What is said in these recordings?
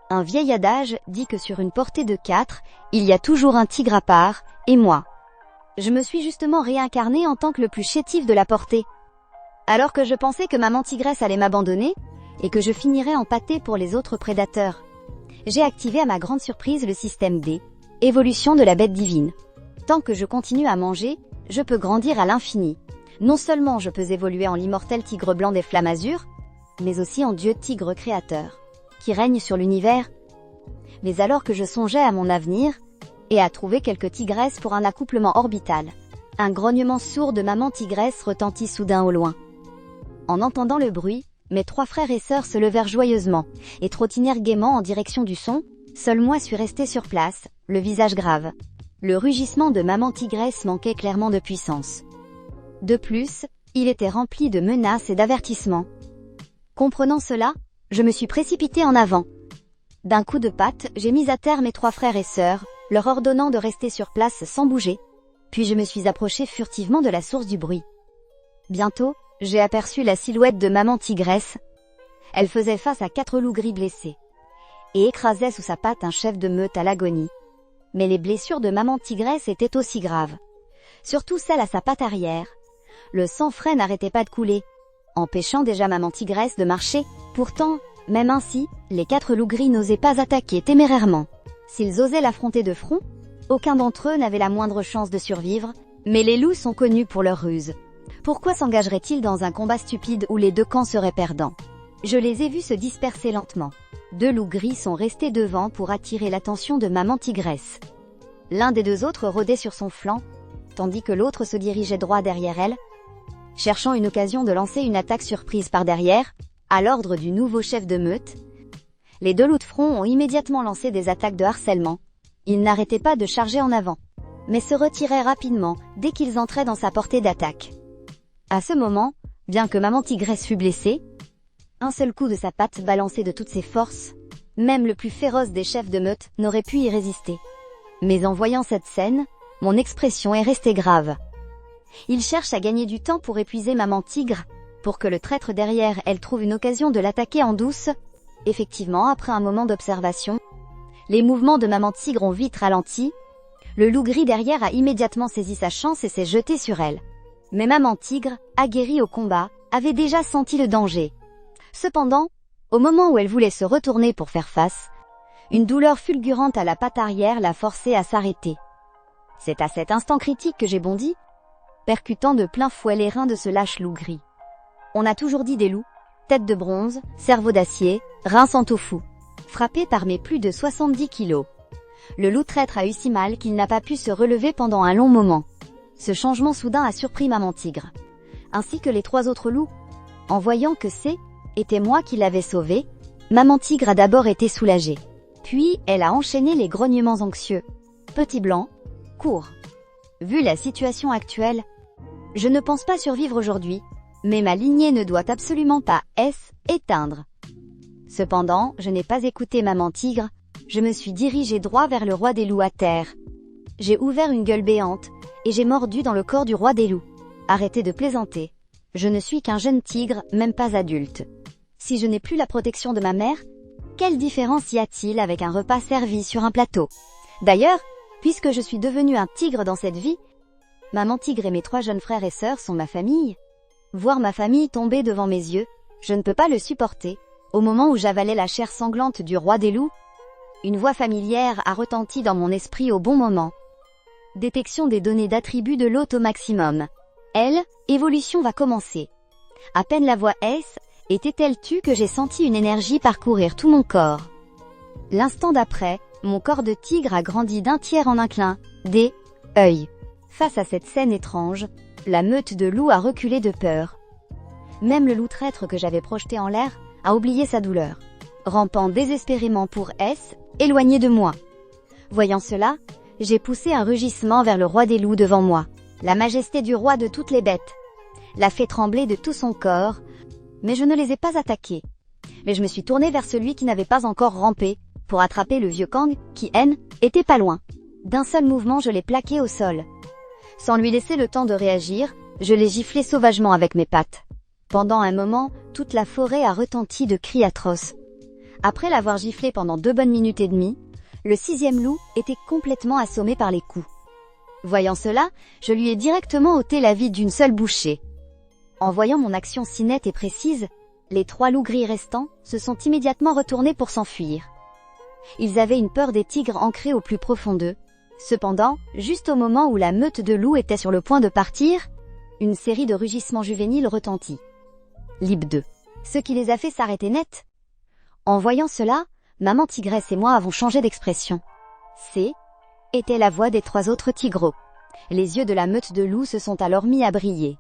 Un vieil adage dit que sur une portée de 4, il y a toujours un tigre à part, et moi. Je me suis justement réincarnée en tant que le plus chétif de la portée. Alors que je pensais que maman tigresse allait m'abandonner, et que je finirais en pâté pour les autres prédateurs. J'ai activé à ma grande surprise le système D, évolution de la bête divine. Tant que je continue à manger, je peux grandir à l'infini. Non seulement je peux évoluer en l'immortel tigre blanc des flammes azur, mais aussi en dieu tigre créateur, qui règne sur l'univers. Mais alors que je songeais à mon avenir, et à trouver quelques tigresses pour un accouplement orbital, un grognement sourd de maman tigresse retentit soudain au loin. En entendant le bruit, mes 3 frères et sœurs se levèrent joyeusement, et trottinèrent gaiement en direction du son. Seul moi suis resté sur place, le visage grave. Le rugissement de maman tigresse manquait clairement de puissance. De plus, il était rempli de menaces et d'avertissements. Comprenant cela, je me suis précipitée en avant. D'un coup de patte, j'ai mis à terre mes 3 frères et sœurs, leur ordonnant de rester sur place sans bouger. Puis je me suis approchée furtivement de la source du bruit. Bientôt, j'ai aperçu la silhouette de maman tigresse. Elle faisait face à 4 loups gris blessés, et écrasait sous sa patte un chef de meute à l'agonie. Mais les blessures de maman tigresse étaient aussi graves. Surtout celle à sa patte arrière. Le sang frais n'arrêtait pas de couler, empêchant déjà maman tigresse de marcher. Pourtant, même ainsi, les 4 loups gris n'osaient pas attaquer témérairement. S'ils osaient l'affronter de front, aucun d'entre eux n'avait la moindre chance de survivre, mais les loups sont connus pour leur ruse. Pourquoi s'engageraient-ils dans un combat stupide où les 2 camps seraient perdants? Je les ai vus se disperser lentement. 2 loups gris sont restés devant pour attirer l'attention de maman tigresse. L'un des 2 autres rôdait sur son flanc, tandis que l'autre se dirigeait droit derrière elle, cherchant une occasion de lancer une attaque surprise par derrière, à l'ordre du nouveau chef de meute. Les 2 loups de front ont immédiatement lancé des attaques de harcèlement. Ils n'arrêtaient pas de charger en avant, mais se retiraient rapidement dès qu'ils entraient dans sa portée d'attaque. À ce moment, bien que maman tigresse fût blessée, un seul coup de sa patte balancé de toutes ses forces, même le plus féroce des chefs de meute n'aurait pu y résister. Mais en voyant cette scène, mon expression est restée grave. Il cherche à gagner du temps pour épuiser maman tigre, pour que le traître derrière elle trouve une occasion de l'attaquer en douce. Effectivement, après un moment d'observation, les mouvements de maman tigre ont vite ralenti. Le loup gris derrière a immédiatement saisi sa chance et s'est jeté sur elle. Mais maman tigre, aguerrie au combat, avait déjà senti le danger. Cependant, au moment où elle voulait se retourner pour faire face, une douleur fulgurante à la patte arrière l'a forcée à s'arrêter. C'est à cet instant critique que j'ai bondi, percutant de plein fouet les reins de ce lâche loup gris. On a toujours dit des loups, tête de bronze, cerveau d'acier, reins en tofu. Frappé par mes plus de 70 kilos. Le loup traître a eu si mal qu'il n'a pas pu se relever pendant un long moment. Ce changement soudain a surpris maman tigre, ainsi que les 3 autres loups. En voyant que était moi qui l'avais sauvé, maman tigre a d'abord été soulagée. Puis, elle a enchaîné les grognements anxieux. Petit blanc, cours. Vu la situation actuelle, je ne pense pas survivre aujourd'hui, mais ma lignée ne doit absolument pas éteindre. Cependant, je n'ai pas écouté maman tigre, je me suis dirigée droit vers le roi des loups à terre. J'ai ouvert une gueule béante, et j'ai mordu dans le corps du roi des loups. Arrêtez de plaisanter. Je ne suis qu'un jeune tigre, même pas adulte. Si je n'ai plus la protection de ma mère, quelle différence y a-t-il avec un repas servi sur un plateau? D'ailleurs, puisque je suis devenue un tigre dans cette vie, maman tigre et mes 3 jeunes frères et sœurs sont ma famille. Voir ma famille tomber devant mes yeux, je ne peux pas le supporter. Au moment où j'avalais la chair sanglante du roi des loups, une voix familière a retenti dans mon esprit au bon moment. Détection des données d'attributs de l'hôte au maximum. Évolution va commencer. À peine la voix était-elle tue que j'ai senti une énergie parcourir tout mon corps. L'instant d'après, mon corps de tigre a grandi d'1 tiers en un clin d'œil. Face à cette scène étrange, la meute de loups a reculé de peur. Même le loup traître que j'avais projeté en l'air a oublié sa douleur, rampant désespérément pour éloigné de moi. Voyant cela, j'ai poussé un rugissement vers le roi des loups devant moi. La majesté du roi de toutes les bêtes l'a fait trembler de tout son corps, mais je ne les ai pas attaqués. Mais je me suis tournée vers celui qui n'avait pas encore rampé, pour attraper le vieux Kang, qui, était pas loin. D'un seul mouvement, je l'ai plaqué au sol. Sans lui laisser le temps de réagir, je l'ai giflé sauvagement avec mes pattes. Pendant un moment, toute la forêt a retenti de cris atroces. Après l'avoir giflé pendant 2 bonnes minutes et demie, le 6e loup était complètement assommé par les coups. Voyant cela, je lui ai directement ôté la vie d'une seule bouchée. En voyant mon action si nette et précise, les 3 loups gris restants se sont immédiatement retournés pour s'enfuir. Ils avaient une peur des tigres ancrée au plus profond d'eux. Cependant, juste au moment où la meute de loups était sur le point de partir, une série de rugissements juvéniles retentit. Lib 2. Ce qui les a fait s'arrêter net. En voyant cela, maman tigresse et moi avons changé d'expression. C'est était la voix des 3 autres tigros. Les yeux de la meute de loups se sont alors mis à briller.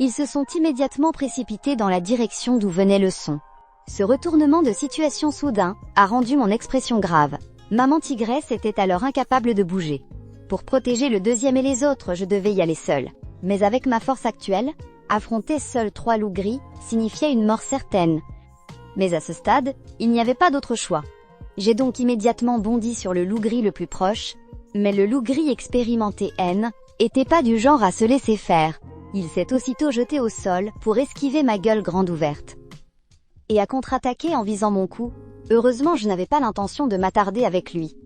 Ils se sont immédiatement précipités dans la direction d'où venait le son. Ce retournement de situation soudain a rendu mon expression grave. Maman tigresse était alors incapable de bouger. Pour protéger le 2e et les autres, je devais y aller seule. Mais avec ma force actuelle, affronter seuls 3 loups gris signifiait une mort certaine. Mais à ce stade, il n'y avait pas d'autre choix. J'ai donc immédiatement bondi sur le loup gris le plus proche, mais le loup gris expérimenté N était pas du genre à se laisser faire. Il s'est aussitôt jeté au sol pour esquiver ma gueule grande ouverte. Et a contre-attaqué en visant mon cou. Heureusement, je n'avais pas l'intention de m'attarder avec lui.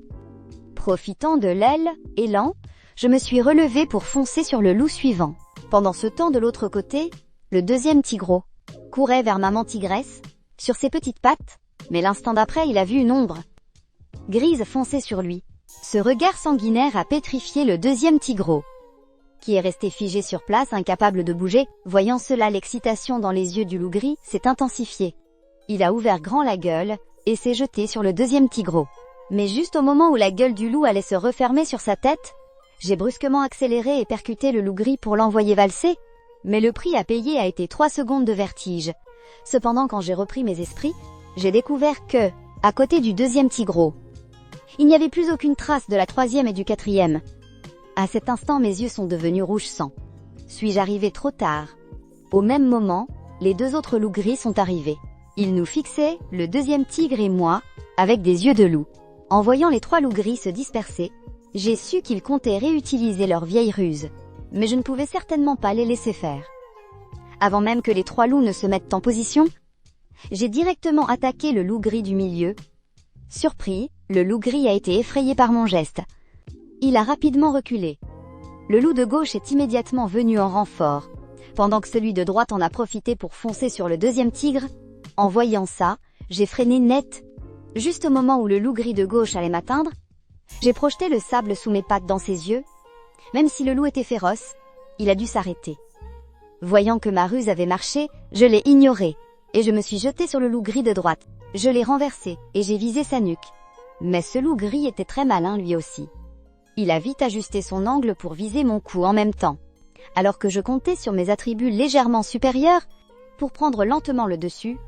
Profitant de l'élan, je me suis relevée pour foncer sur le loup suivant. Pendant ce temps, de l'autre côté, le 2e tigro courait vers maman tigresse, sur ses petites pattes, mais l'instant d'après, il a vu une ombre grise foncer sur lui. Ce regard sanguinaire a pétrifié le 2e tigro, qui est resté figé sur place, incapable de bouger. Voyant cela, l'excitation dans les yeux du loup gris s'est intensifiée. Il a ouvert grand la gueule et s'est jeté sur le 2e tigro. Mais juste au moment où la gueule du loup allait se refermer sur sa tête, j'ai brusquement accéléré et percuté le loup gris pour l'envoyer valser. Mais le prix à payer a été 3 secondes de vertige. Cependant, quand j'ai repris mes esprits, j'ai découvert que, à côté du 2e tigro, il n'y avait plus aucune trace de la 3e et du 4e. À cet instant, mes yeux sont devenus rouge sang. Suis-je arrivé trop tard? Au même moment, les 2 autres loups gris sont arrivés. Ils nous fixaient, le 2e tigre et moi, avec des yeux de loup. En voyant les 3 loups gris se disperser, j'ai su qu'ils comptaient réutiliser leur vieille ruse. Mais je ne pouvais certainement pas les laisser faire. Avant même que les 3 loups ne se mettent en position, j'ai directement attaqué le loup gris du milieu. Surpris, le loup gris a été effrayé par mon geste. Il a rapidement reculé. Le loup de gauche est immédiatement venu en renfort, pendant que celui de droite en a profité pour foncer sur le 2e tigre. En voyant ça, j'ai freiné net. Juste au moment où le loup gris de gauche allait m'atteindre, j'ai projeté le sable sous mes pattes dans ses yeux. Même si le loup était féroce, il a dû s'arrêter. Voyant que ma ruse avait marché, je l'ai ignoré, et je me suis jeté sur le loup gris de droite. Je l'ai renversé, et j'ai visé sa nuque. Mais ce loup gris était très malin lui aussi. Il a vite ajusté son angle pour viser mon cou en même temps. Alors que je comptais sur mes attributs légèrement supérieurs, pour prendre lentement le dessus,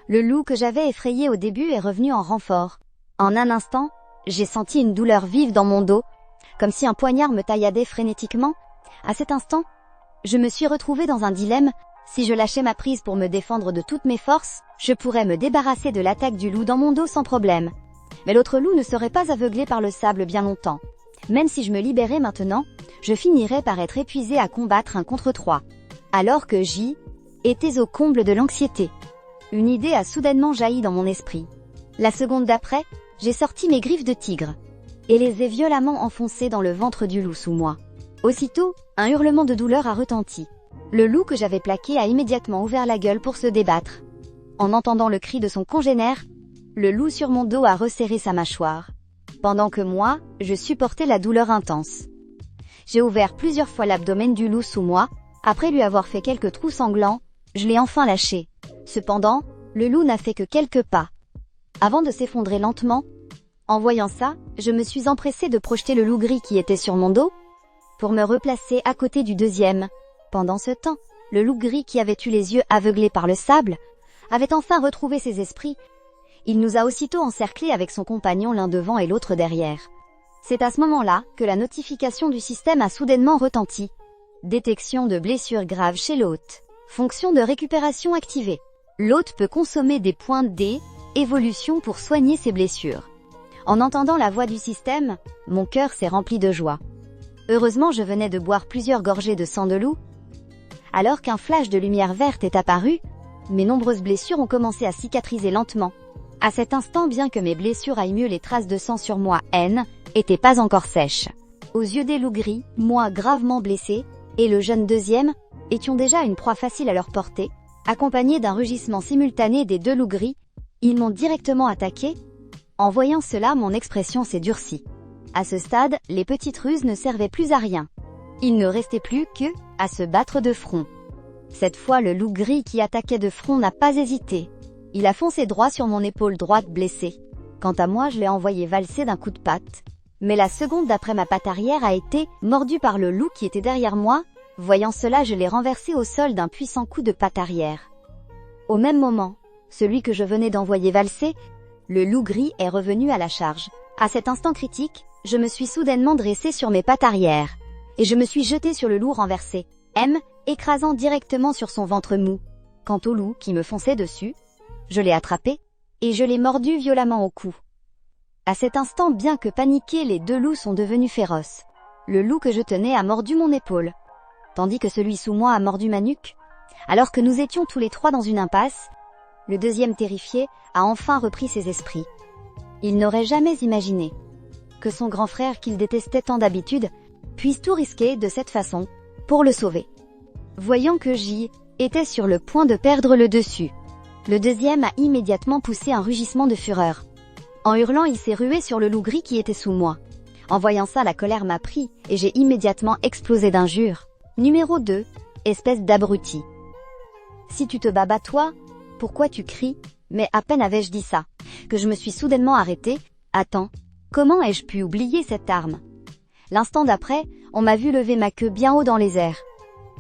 le loup que j'avais effrayé au début est revenu en renfort. En un instant, j'ai senti une douleur vive dans mon dos, comme si un poignard me tailladait frénétiquement. À cet instant, je me suis retrouvée dans un dilemme. Si je lâchais ma prise pour me défendre de toutes mes forces, je pourrais me débarrasser de l'attaque du loup dans mon dos sans problème. Mais l'autre loup ne serait pas aveuglé par le sable bien longtemps. Même si je me libérais maintenant, je finirais par être épuisée à combattre 1 contre 3. Alors que j'y étais au comble de l'anxiété. Une idée a soudainement jailli dans mon esprit. La seconde d'après, j'ai sorti mes griffes de tigre et les ai violemment enfoncées dans le ventre du loup sous moi. Aussitôt, un hurlement de douleur a retenti. Le loup que j'avais plaqué a immédiatement ouvert la gueule pour se débattre. En entendant le cri de son congénère, le loup sur mon dos a resserré sa mâchoire. Pendant que moi, je supportais la douleur intense. J'ai ouvert plusieurs fois l'abdomen du loup sous moi. Après lui avoir fait quelques trous sanglants, je l'ai enfin lâché. Cependant, le loup n'a fait que quelques pas avant de s'effondrer lentement. En voyant ça, je me suis empressée de projeter le loup gris qui était sur mon dos pour me replacer à côté du 2e. Pendant ce temps, le loup gris qui avait eu les yeux aveuglés par le sable avait enfin retrouvé ses esprits. Il nous a aussitôt encerclés avec son compagnon l'un devant et l'autre derrière. C'est à ce moment-là que la notification du système a soudainement retenti. Détection de blessures graves chez l'hôte. Fonction de récupération activée. L'hôte peut consommer des points D, évolution pour soigner ses blessures. En entendant la voix du système, mon cœur s'est rempli de joie. Heureusement, je venais de boire plusieurs gorgées de sang de loup. Alors qu'un flash de lumière verte est apparu, mes nombreuses blessures ont commencé à cicatriser lentement. À cet instant, bien que mes blessures aillent mieux, les traces de sang sur moi, N, étaient pas encore sèches. Aux yeux des loups gris, moi gravement blessé, et le jeune deuxième, étions déjà une proie facile à leur portée, accompagnés d'un rugissement simultané des deux loups gris, ils m'ont directement attaqué. En voyant cela, mon expression s'est durcie. À ce stade, les petites ruses ne servaient plus à rien. Il ne restait plus que à se battre de front. Cette fois, le loup gris qui attaquait de front n'a pas hésité. Il a foncé droit sur mon épaule droite blessée. Quant à moi, je l'ai envoyé valser d'un coup de patte. Mais la seconde d'après, ma patte arrière a été mordue par le loup qui était derrière moi. Voyant cela, je l'ai renversé au sol d'un puissant coup de patte arrière. Au même moment, celui que je venais d'envoyer valser, le loup gris est revenu à la charge. À cet instant critique, je me suis soudainement dressé sur mes pattes arrière. Et je me suis jeté sur le loup renversé, M, écrasant directement sur son ventre mou. Quant au loup qui me fonçait dessus, je l'ai attrapé, et je l'ai mordu violemment au cou. À cet instant, bien que paniqués, les deux loups sont devenus féroces. Le loup que je tenais a mordu mon épaule, tandis que celui sous moi a mordu ma nuque. Alors que nous étions tous les trois dans une impasse, le deuxième terrifié a enfin repris ses esprits. Il n'aurait jamais imaginé que son grand frère qu'il détestait tant d'habitude puisse tout risquer de cette façon pour le sauver. Voyant que J était sur le point de perdre le dessus, le deuxième a immédiatement poussé un rugissement de fureur. En hurlant, il s'est rué sur le loup gris qui était sous moi. En voyant ça, la colère m'a pris et j'ai immédiatement explosé d'injures. Numéro 2. Espèce d'abruti. Si tu te bats, bats-toi. Pourquoi tu cries? Mais à peine avais-je dit ça, que je me suis soudainement arrêté. Attends, comment ai-je pu oublier cette arme? L'instant d'après, on m'a vu lever ma queue bien haut dans les airs.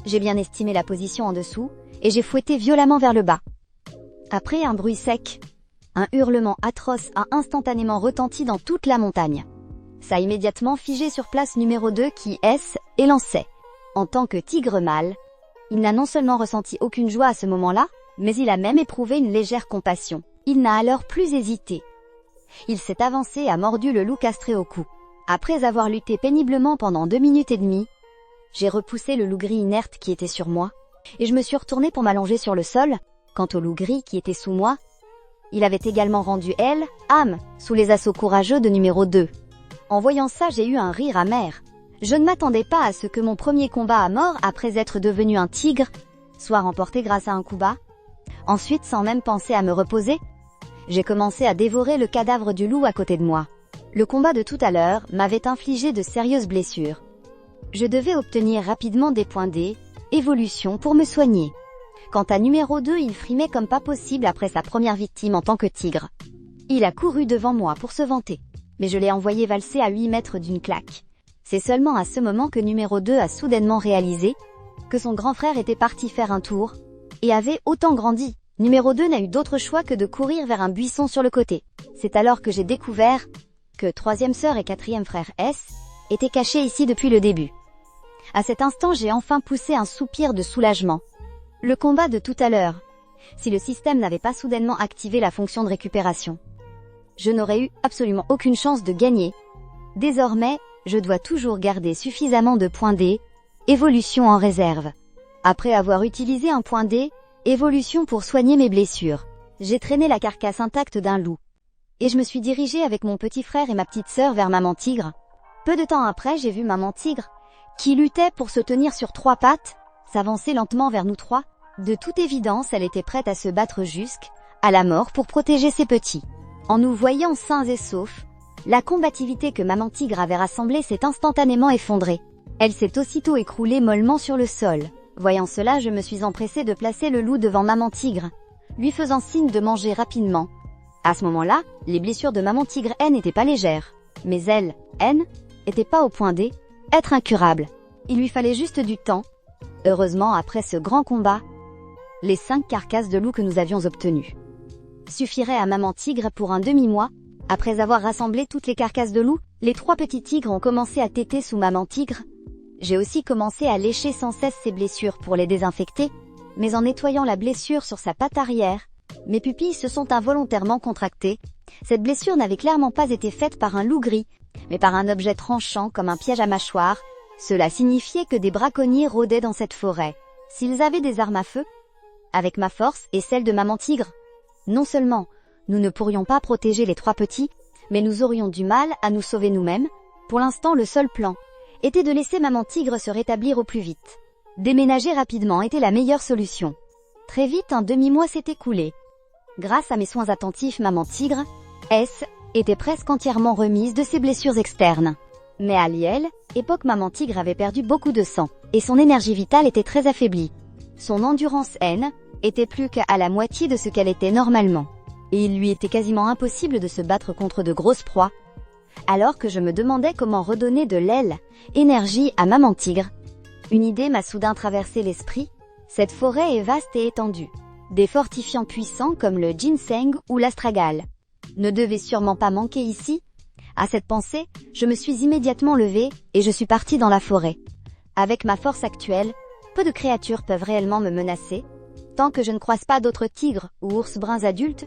J'ai bien estimé la position en dessous, et j'ai fouetté violemment vers le bas. Après un bruit sec, un hurlement atroce a instantanément retenti dans toute la montagne. Ça a immédiatement figé sur place numéro 2 qui élançait. En tant que tigre mâle, il n'a non seulement ressenti aucune joie à ce moment-là, mais il a même éprouvé une légère compassion. Il n'a alors plus hésité. Il s'est avancé et a mordu le loup castré au cou. Après avoir lutté péniblement pendant 2 minutes et demie, j'ai repoussé le loup gris inerte qui était sur moi, et je me suis retourné pour m'allonger sur le sol. Quant au loup gris qui était sous moi, il avait également rendu âme sous les assauts courageux de numéro 2. En voyant ça, j'ai eu un rire amer. Je ne m'attendais pas à ce que mon premier combat à mort, après être devenu un tigre, soit remporté grâce à un coup bas. Ensuite, sans même penser à me reposer, j'ai commencé à dévorer le cadavre du loup à côté de moi. Le combat de tout à l'heure m'avait infligé de sérieuses blessures. Je devais obtenir rapidement des points D, évolution, pour me soigner. Quant à numéro 2, il frimait comme pas possible après sa première victime en tant que tigre. Il a couru devant moi pour se vanter, mais je l'ai envoyé valser à 8 mètres d'une claque. C'est seulement à ce moment que numéro 2 a soudainement réalisé que son grand frère était parti faire un tour et avait autant grandi. Numéro 2 n'a eu d'autre choix que de courir vers un buisson sur le côté. C'est alors que j'ai découvert que troisième sœur et quatrième frère S étaient cachés ici depuis le début. À cet instant, j'ai enfin poussé un soupir de soulagement. Le combat de tout à l'heure, si le système n'avait pas soudainement activé la fonction de récupération, je n'aurais eu absolument aucune chance de gagner. Désormais, je dois toujours garder suffisamment de points D, évolution en réserve. Après avoir utilisé un point D, évolution pour soigner mes blessures, j'ai traîné la carcasse intacte d'un loup. Et je me suis dirigée avec mon petit frère et ma petite sœur vers Maman Tigre. Peu de temps après, j'ai vu Maman Tigre, qui luttait pour se tenir sur 3 pattes, s'avancer lentement vers nous trois. De toute évidence, elle était prête à se battre jusqu'à la mort pour protéger ses petits. En nous voyant sains et saufs, la combativité que Maman Tigre avait rassemblée s'est instantanément effondrée. Elle s'est aussitôt écroulée mollement sur le sol. Voyant cela, je me suis empressée de placer le loup devant Maman Tigre, lui faisant signe de manger rapidement. À ce moment-là, les blessures de Maman Tigre N n'étaient pas légères, mais elle, N, était pas au point D, être incurable. Il lui fallait juste du temps. Heureusement, après ce grand combat, les 5 carcasses de loup que nous avions obtenues suffiraient à Maman Tigre pour un demi-mois. Après avoir rassemblé toutes les carcasses de loup, les 3 petits tigres ont commencé à téter sous Maman Tigre. J'ai aussi commencé à lécher sans cesse ses blessures pour les désinfecter, mais en nettoyant la blessure sur sa patte arrière, mes pupilles se sont involontairement contractées. Cette blessure n'avait clairement pas été faite par un loup gris, mais par un objet tranchant comme un piège à mâchoire. Cela signifiait que des braconniers rôdaient dans cette forêt. S'ils avaient des armes à feu, avec ma force et celle de Maman Tigre, non seulement Nous ne pourrions pas protéger les 3 petits, mais nous aurions du mal à nous sauver nous-mêmes. Pour l'instant, le seul plan était de laisser maman tigre se rétablir au plus vite. Déménager rapidement était la meilleure solution. Très vite, un demi-mois s'est écoulé. Grâce à mes soins attentifs, maman tigre, était presque entièrement remise de ses blessures externes. Mais à Liel, époque maman tigre avait perdu beaucoup de sang, et son énergie vitale était très affaiblie. Son endurance était plus qu'à la moitié de ce qu'elle était normalement. Et il lui était quasiment impossible de se battre contre de grosses proies. Alors que je me demandais comment redonner de l'énergie à maman tigre, une idée m'a soudain traversé l'esprit. Cette forêt est vaste et étendue. Des fortifiants puissants comme le ginseng ou l'astragale ne devaient sûrement pas manquer ici. À cette pensée, je me suis immédiatement levée et je suis partie dans la forêt. Avec ma force actuelle, peu de créatures peuvent réellement me menacer. Tant que je ne croise pas d'autres tigres ou ours bruns adultes,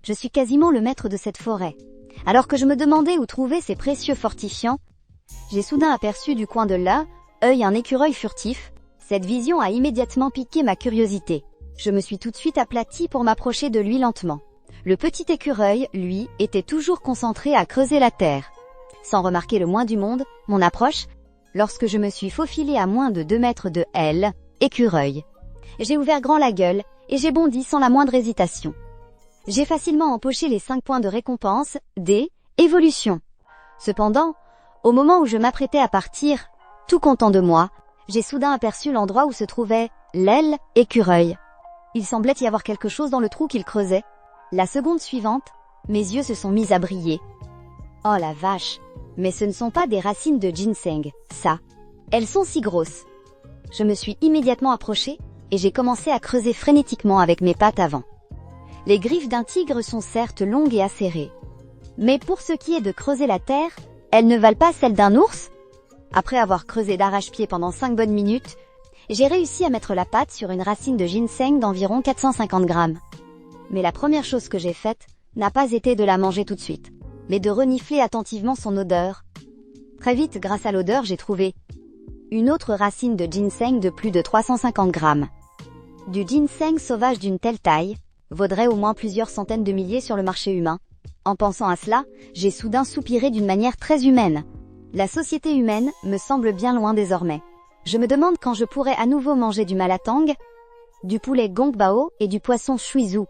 je suis quasiment le maître de cette forêt. Alors que je me demandais où trouver ces précieux fortifiants, j'ai soudain aperçu du coin de l'œil un écureuil furtif. Cette vision a immédiatement piqué ma curiosité. Je me suis tout de suite aplatie pour m'approcher de lui lentement. Le petit écureuil, lui, était toujours concentré à creuser la terre. Sans remarquer le moins du monde, mon approche, lorsque je me suis faufilée à moins de 2 mètres de l'écureuil. J'ai ouvert grand la gueule, et j'ai bondi sans la moindre hésitation. J'ai facilement empoché les 5 points de récompense d'évolution. Cependant, au moment où je m'apprêtais à partir, tout content de moi, j'ai soudain aperçu l'endroit où se trouvait l'écureuil. Il semblait y avoir quelque chose dans le trou qu'il creusait. La seconde suivante, mes yeux se sont mis à briller. Oh la vache! Mais ce ne sont pas des racines de ginseng, ça. Elles sont si grosses. Je me suis immédiatement approchée, et j'ai commencé à creuser frénétiquement avec mes pattes avant. Les griffes d'un tigre sont certes longues et acérées. Mais pour ce qui est de creuser la terre, elles ne valent pas celles d'un ours. Après avoir creusé d'arrache-pied pendant 5 bonnes minutes, j'ai réussi à mettre la patte sur une racine de ginseng d'environ 450 grammes. Mais la première chose que j'ai faite n'a pas été de la manger tout de suite, mais de renifler attentivement son odeur. Très vite, grâce à l'odeur, j'ai trouvé une autre racine de ginseng de plus de 350 grammes. Du ginseng sauvage d'une telle taille vaudrait au moins plusieurs centaines de milliers sur le marché humain. En pensant à cela, j'ai soudain soupiré d'une manière très humaine. La société humaine me semble bien loin désormais. Je me demande quand je pourrai à nouveau manger du malatang, du poulet gongbao et du poisson shuizu.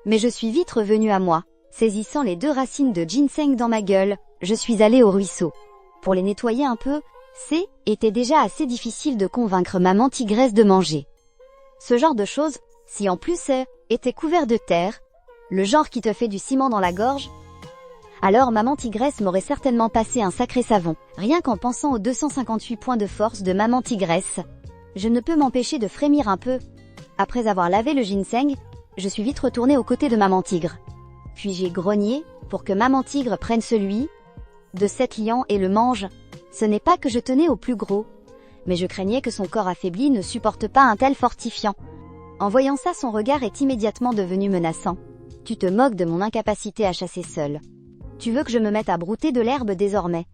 Mais je suis vite revenue à moi. Saisissant les 2 racines de ginseng dans ma gueule, je suis allée au ruisseau. Pour les nettoyer un peu, était déjà assez difficile de convaincre maman tigresse de manger. Ce genre de choses, si en plus était couvert de terre, le genre qui te fait du ciment dans la gorge, alors maman tigresse m'aurait certainement passé un sacré savon. Rien qu'en pensant aux 258 points de force de maman tigresse, je ne peux m'empêcher de frémir un peu. Après avoir lavé le ginseng, je suis vite retournée aux côtés de maman tigre. Puis j'ai grogné pour que maman tigre prenne celui de 7 lions et le mange. Ce n'est pas que je tenais au plus gros, mais je craignais que son corps affaibli ne supporte pas un tel fortifiant. En voyant ça, son regard est immédiatement devenu menaçant. Tu te moques de mon incapacité à chasser seule. Tu veux que je me mette à brouter de l'herbe désormais.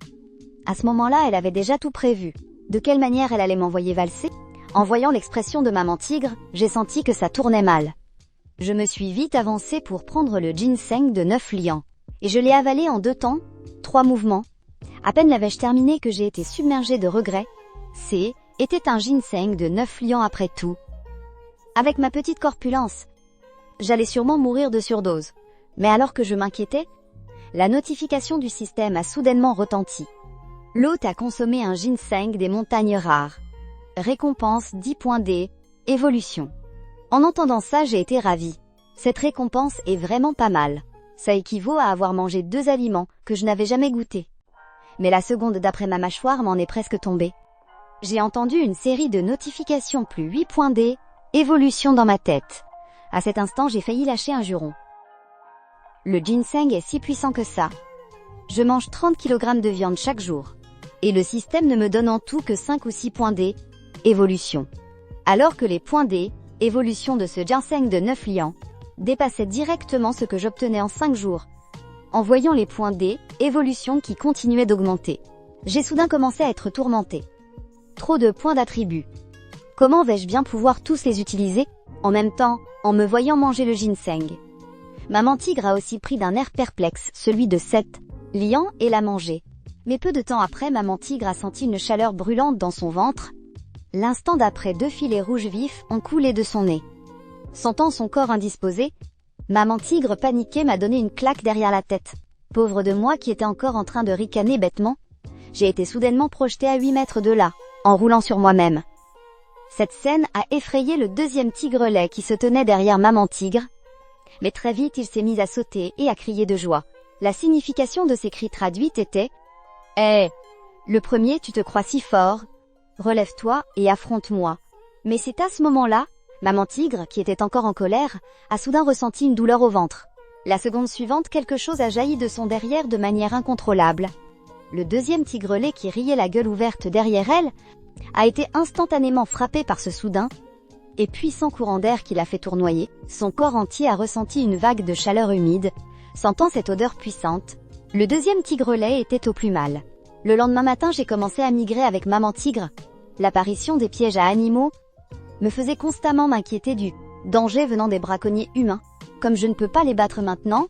À ce moment-là, elle avait déjà tout prévu. De quelle manière elle allait m'envoyer valser? En voyant l'expression de maman tigre, j'ai senti que ça tournait mal. Je me suis vite avancée pour prendre le ginseng de 9 lians. Et je l'ai avalé en 2 temps, 3 mouvements. À peine l'avais-je terminé que j'ai été submergée de regrets. Était un ginseng de 9 lians après tout. Avec ma petite corpulence, j'allais sûrement mourir de surdose. Mais alors que je m'inquiétais, la notification du système a soudainement retenti. L'hôte a consommé un ginseng des montagnes rares. Récompense 10 points d'évolution. En entendant ça, j'ai été ravie. Cette récompense est vraiment pas mal. Ça équivaut à avoir mangé 2 aliments que je n'avais jamais goûtés. Mais la seconde d'après ma mâchoire m'en est presque tombée. J'ai entendu une série de notifications plus 8 points d'évolution dans ma tête. À cet instant, j'ai failli lâcher un juron. Le ginseng est si puissant que ça. Je mange 30 kg de viande chaque jour. Et le système ne me donne en tout que 5 ou 6 points d'évolution. Alors que les points d'évolution de ce ginseng de 9 lians dépassaient directement ce que j'obtenais en 5 jours. En voyant les points d'évolution qui continuaient d'augmenter, j'ai soudain commencé à être tourmentée. Trop de points d'attributs. Comment vais-je bien pouvoir tous les utiliser en même temps, en me voyant manger le ginseng? Maman tigre a aussi pris d'un air perplexe celui de Seth, liant et l'a mangé. Mais peu de temps après, maman tigre a senti une chaleur brûlante dans son ventre. L'instant d'après, 2 filets rouges vifs ont coulé de son nez. Sentant son corps indisposé, maman tigre paniquée m'a donné une claque derrière la tête. Pauvre de moi qui était encore en train de ricaner bêtement, j'ai été soudainement projetée à 8 mètres de là, en roulant sur moi-même. Cette scène a effrayé le deuxième tigrelet qui se tenait derrière maman tigre. Mais très vite, il s'est mis à sauter et à crier de joie. La signification de ces cris traduits était « Hé, le premier, tu te crois si fort. Relève-toi et affronte-moi. » Mais c'est à ce moment-là, maman tigre, qui était encore en colère, a soudain ressenti une douleur au ventre. La seconde suivante, quelque chose a jailli de son derrière de manière incontrôlable. Le deuxième tigrelet qui riait la gueule ouverte derrière elle a été instantanément frappé par ce soudain et puissant courant d'air qui l'a fait tournoyer. Son corps entier a ressenti une vague de chaleur humide. Sentant cette odeur puissante, le deuxième tigrelet était au plus mal. Le lendemain matin, j'ai commencé à migrer avec maman tigre. L'apparition des pièges à animaux me faisait constamment m'inquiéter du danger venant des braconniers humains. Comme je ne peux pas les battre maintenant,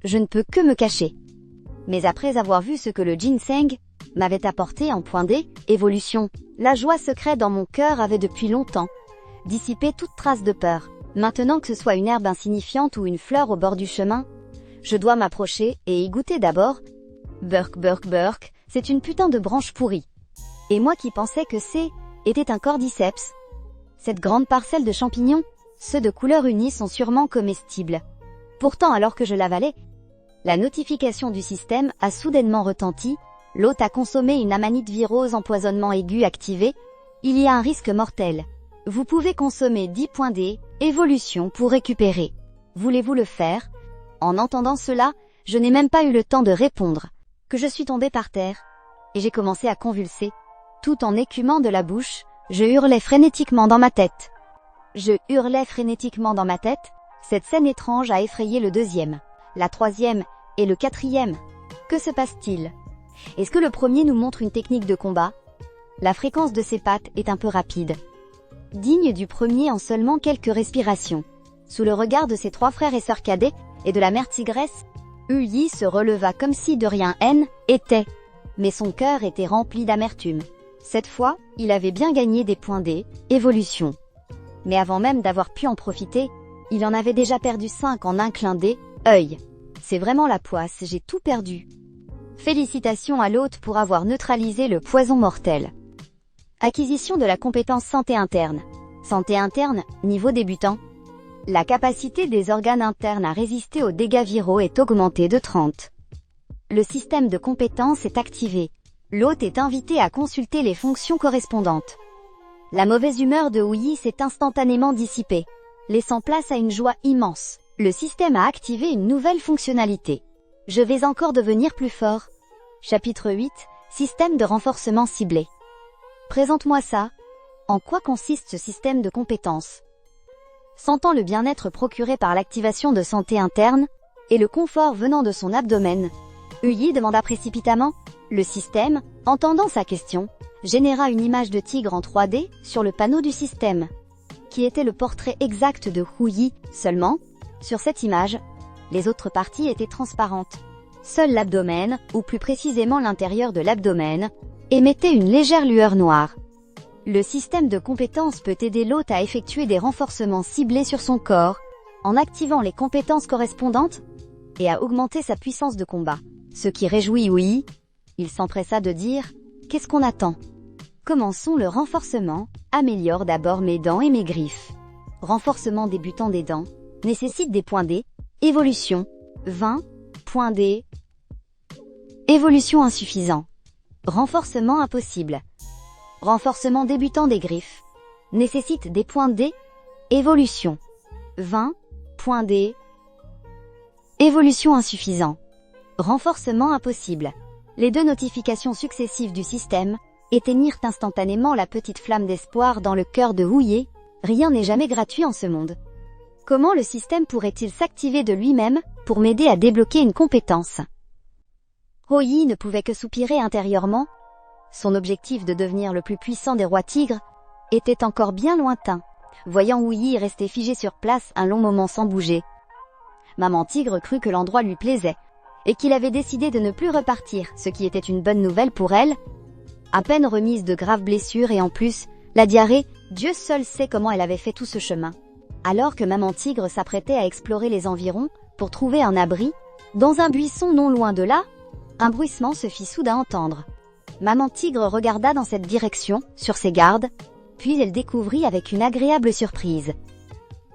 je ne peux que me cacher. Mais après avoir vu ce que le ginseng m'avait apporté en point D, évolution, la joie secrète dans mon cœur avait depuis longtemps dissipé toute trace de peur. Maintenant que ce soit une herbe insignifiante ou une fleur au bord du chemin, je dois m'approcher et y goûter d'abord. Burk, burk, burk, c'est une putain de branche pourrie. Et moi qui pensais que était un cordyceps. Cette grande parcelle de champignons, ceux de couleur unie sont sûrement comestibles. Pourtant, alors que je l'avalais, la notification du système a soudainement retenti. L'hôte a consommé une amanite virose empoisonnement aigu activé. Il y a un risque mortel. Vous pouvez consommer 10 points D, évolution pour récupérer. Voulez-vous le faire? En entendant cela, je n'ai même pas eu le temps de répondre, que je suis tombée par terre, et j'ai commencé à convulser. Tout en écumant de la bouche, je hurlais frénétiquement dans ma tête. Cette scène étrange a effrayé le deuxième, la troisième et le quatrième. Que se passe-t-il? Est-ce que le premier nous montre une technique de combat? La fréquence de ses pattes est un peu rapide. Digne du premier en seulement quelques respirations. Sous le regard de ses 3 frères et sœurs cadets, et de la mère tigresse, Uyi se releva comme si de rien était. Mais son cœur était rempli d'amertume. Cette fois, il avait bien gagné des points D, évolution. Mais avant même d'avoir pu en profiter, il en avait déjà perdu 5 en un clin d'œil. C'est vraiment la poisse, j'ai tout perdu. Félicitations à l'hôte pour avoir neutralisé le poison mortel. Acquisition de la compétence santé interne. Santé interne, niveau débutant. La capacité des organes internes à résister aux dégâts viraux est augmentée de 30. Le système de compétences est activé. L'hôte est invité à consulter les fonctions correspondantes. La mauvaise humeur de Uyi s'est instantanément dissipée, laissant place à une joie immense. Le système a activé une nouvelle fonctionnalité. Je vais encore devenir plus fort. Chapitre 8, système de renforcement ciblé. Présente-moi ça. En quoi consiste ce système de compétences? Sentant le bien-être procuré par l'activation de santé interne, et le confort venant de son abdomen, Uyi demanda précipitamment. Le système, entendant sa question, généra une image de tigre en 3D sur le panneau du système, qui était le portrait exact de Uyi. Seulement, sur cette image, les autres parties étaient transparentes. Seul l'abdomen, ou plus précisément l'intérieur de l'abdomen, émettait une légère lueur noire. Le système de compétences peut aider l'hôte à effectuer des renforcements ciblés sur son corps, en activant les compétences correspondantes, et à augmenter sa puissance de combat. Ce qui réjouit Uyi, il s'empressa de dire « Qu'est-ce qu'on attend? Commençons le renforcement, améliore d'abord mes dents et mes griffes. Renforcement débutant des dents, nécessite des points D, évolution, 20, points D. Évolution insuffisant. Renforcement impossible. Renforcement débutant des griffes. Nécessite des points D. Évolution. 20. Points D. Évolution insuffisant. Renforcement impossible. Les 2 notifications successives du système éteignirent instantanément la petite flamme d'espoir dans le cœur de Uyi. Rien n'est jamais gratuit en ce monde. Comment le système pourrait-il s'activer de lui-même pour m'aider à débloquer une compétence? Uyi ne pouvait que soupirer intérieurement. Son objectif de devenir le plus puissant des rois tigres était encore bien lointain. Voyant Uyi rester figé sur place un long moment sans bouger, Maman Tigre crut que l'endroit lui plaisait, et qu'il avait décidé de ne plus repartir, ce qui était une bonne nouvelle pour elle. À peine remise de graves blessures et en plus, la diarrhée, Dieu seul sait comment elle avait fait tout ce chemin. Alors que Maman Tigre s'apprêtait à explorer les environs, pour trouver un abri, dans un buisson non loin de là, un bruissement se fit soudain entendre. Maman Tigre regarda dans cette direction, sur ses gardes, puis elle découvrit avec une agréable surprise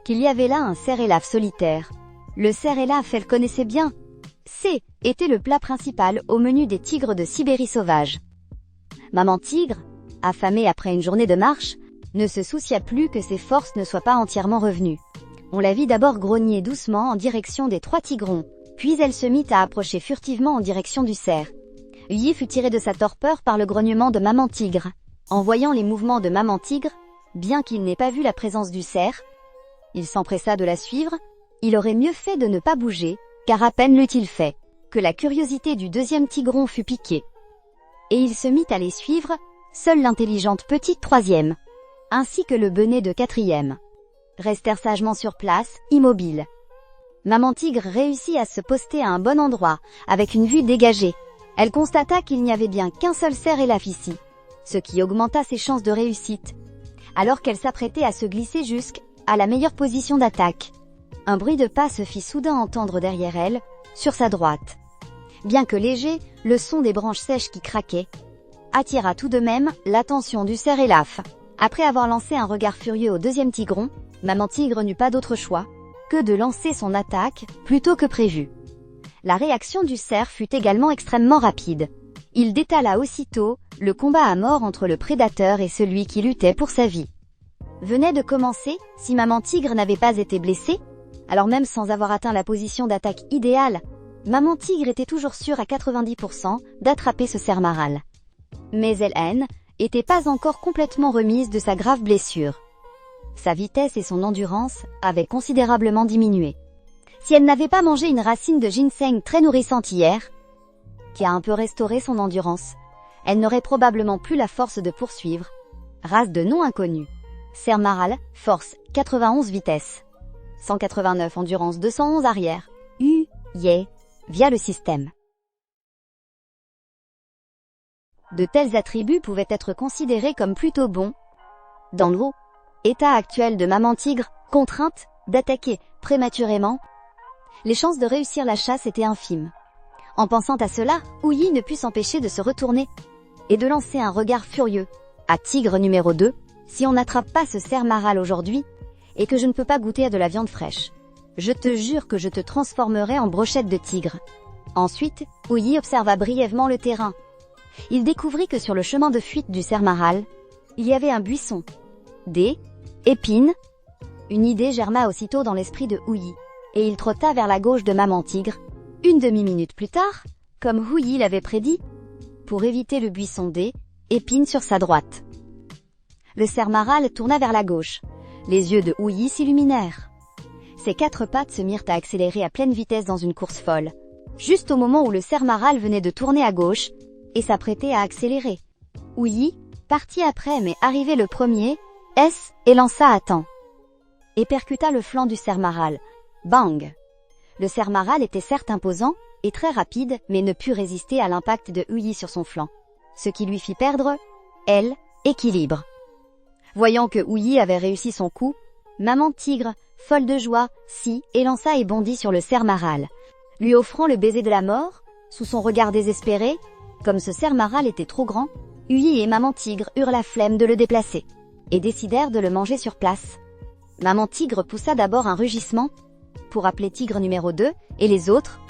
qu'il y avait là un cerf-élave solitaire. Le cerf-élave, elle connaissait bien. Était le plat principal au menu des tigres de Sibérie sauvage. Maman Tigre, affamée après une journée de marche, ne se soucia plus que ses forces ne soient pas entièrement revenues. On la vit d'abord grogner doucement en direction des 3 tigrons, puis elle se mit à approcher furtivement en direction du cerf. Yi fut tiré de sa torpeur par le grognement de Maman Tigre. En voyant les mouvements de Maman Tigre, bien qu'il n'ait pas vu la présence du cerf, il s'empressa de la suivre. Il aurait mieux fait de ne pas bouger, car à peine l'eut-il fait, que la curiosité du 2e tigron fut piquée. Et il se mit à les suivre, seule l'intelligente petite 3e, ainsi que le benêt de 4e, restèrent sagement sur place, immobiles. Maman Tigre réussit à se poster à un bon endroit, avec une vue dégagée. Elle constata qu'il n'y avait bien qu'un seul cerf-élave ici, ce qui augmenta ses chances de réussite, alors qu'elle s'apprêtait à se glisser jusqu'à la meilleure position d'attaque. Un bruit de pas se fit soudain entendre derrière elle, sur sa droite. Bien que léger, le son des branches sèches qui craquaient attira tout de même l'attention du cerf-élave. Après avoir lancé un regard furieux au 2e tigron, Maman Tigre n'eut pas d'autre choix que de lancer son attaque plutôt que prévu. La réaction du cerf fut également extrêmement rapide. Il détala aussitôt le combat à mort entre le prédateur et celui qui luttait pour sa vie. Venait de commencer, si Maman Tigre n'avait pas été blessée, alors même sans avoir atteint la position d'attaque idéale, Maman Tigre était toujours sûre à 90% d'attraper ce cerf maral. Mais elle n'était pas encore complètement remise de sa grave blessure. Sa vitesse et son endurance avaient considérablement diminué. Si elle n'avait pas mangé une racine de ginseng très nourrissante hier, qui a un peu restauré son endurance, elle n'aurait probablement plus la force de poursuivre. Race de nom inconnu. Cerf maral, force 91 vitesse. 189 endurance 211 arrière. Via le système. De tels attributs pouvaient être considérés comme plutôt bons. Dans le état actuel de Maman Tigre, contrainte d'attaquer prématurément, les chances de réussir la chasse étaient infimes. En pensant à cela, Yi ne put s'empêcher de se retourner et de lancer un regard furieux à Tigre numéro 2. Si on n'attrape pas ce cerf maral aujourd'hui, et que je ne peux pas goûter à de la viande fraîche, je te jure que je te transformerai en brochette de tigre. Ensuite, Yi observa brièvement le terrain. Il découvrit que sur le chemin de fuite du cerf maral, il y avait un buisson. Des épines. Une idée germa aussitôt dans l'esprit de Yi, et il trotta vers la gauche de Maman Tigre. Une demi-minute plus tard, comme Yi l'avait prédit, pour éviter le buisson des épines sur sa droite. Le cerf maral tourna vers la gauche. Les yeux de Yi s'illuminèrent. Ses 4 pattes se mirent à accélérer à pleine vitesse dans une course folle, juste au moment où le cerf maral venait de tourner à gauche et s'apprêtait à accélérer. Yi partit après mais arrivé le premier, et lança à temps. Et percuta le flanc du cerf maral. Bang! Le cerf maral était certes imposant et très rapide, mais ne put résister à l'impact de Yi sur son flanc, ce qui lui fit perdre, équilibre. Voyant que Yi avait réussi son coup, Maman Tigre, folle de joie, élança et bondit sur le cerf maral, lui offrant le baiser de la mort, sous son regard désespéré. Comme ce cerf maral était trop grand, Yi et Maman Tigre eurent la flemme de le déplacer, et décidèrent de le manger sur place. Maman Tigre poussa d'abord un rugissement, pour appeler Tigre numéro 2, et les autres.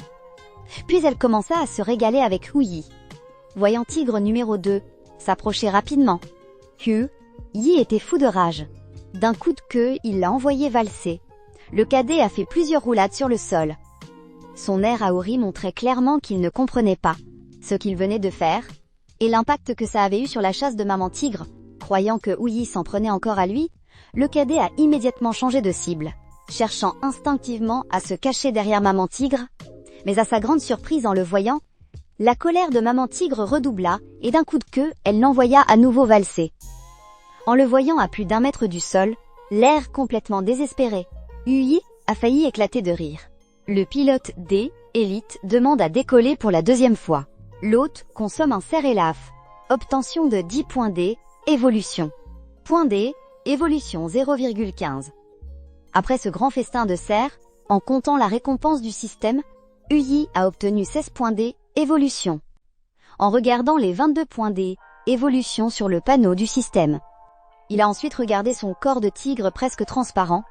Puis elle commença à se régaler avec Yi. Voyant Tigre numéro 2 s'approcher rapidement, Yi était fou de rage. D'un coup de queue, il l'a envoyé valser. Le cadet a fait plusieurs roulades sur le sol. Son air ahuri montrait clairement qu'il ne comprenait pas ce qu'il venait de faire, et l'impact que ça avait eu sur la chasse de Maman Tigre. Croyant que Yi s'en prenait encore à lui, le cadet a immédiatement changé de cible, cherchant instinctivement à se cacher derrière Maman Tigre. Mais à sa grande surprise en le voyant, la colère de Maman Tigre redoubla, et d'un coup de queue, elle l'envoya à nouveau valser. En le voyant à plus d'1 mètre du sol, l'air complètement désespéré, Yi a failli éclater de rire. Le pilote D, Élite, demande à décoller pour la deuxième fois. L'hôte consomme un cerf-élaf. Obtention de 10 points D, évolution. Point D, évolution 0,15. Après ce grand festin de cerfs, en comptant la récompense du système, Uyi a obtenu 16 points D, évolution. En regardant les 22 points D, évolution sur le panneau du système. Il a ensuite regardé son corps de tigre presque transparent.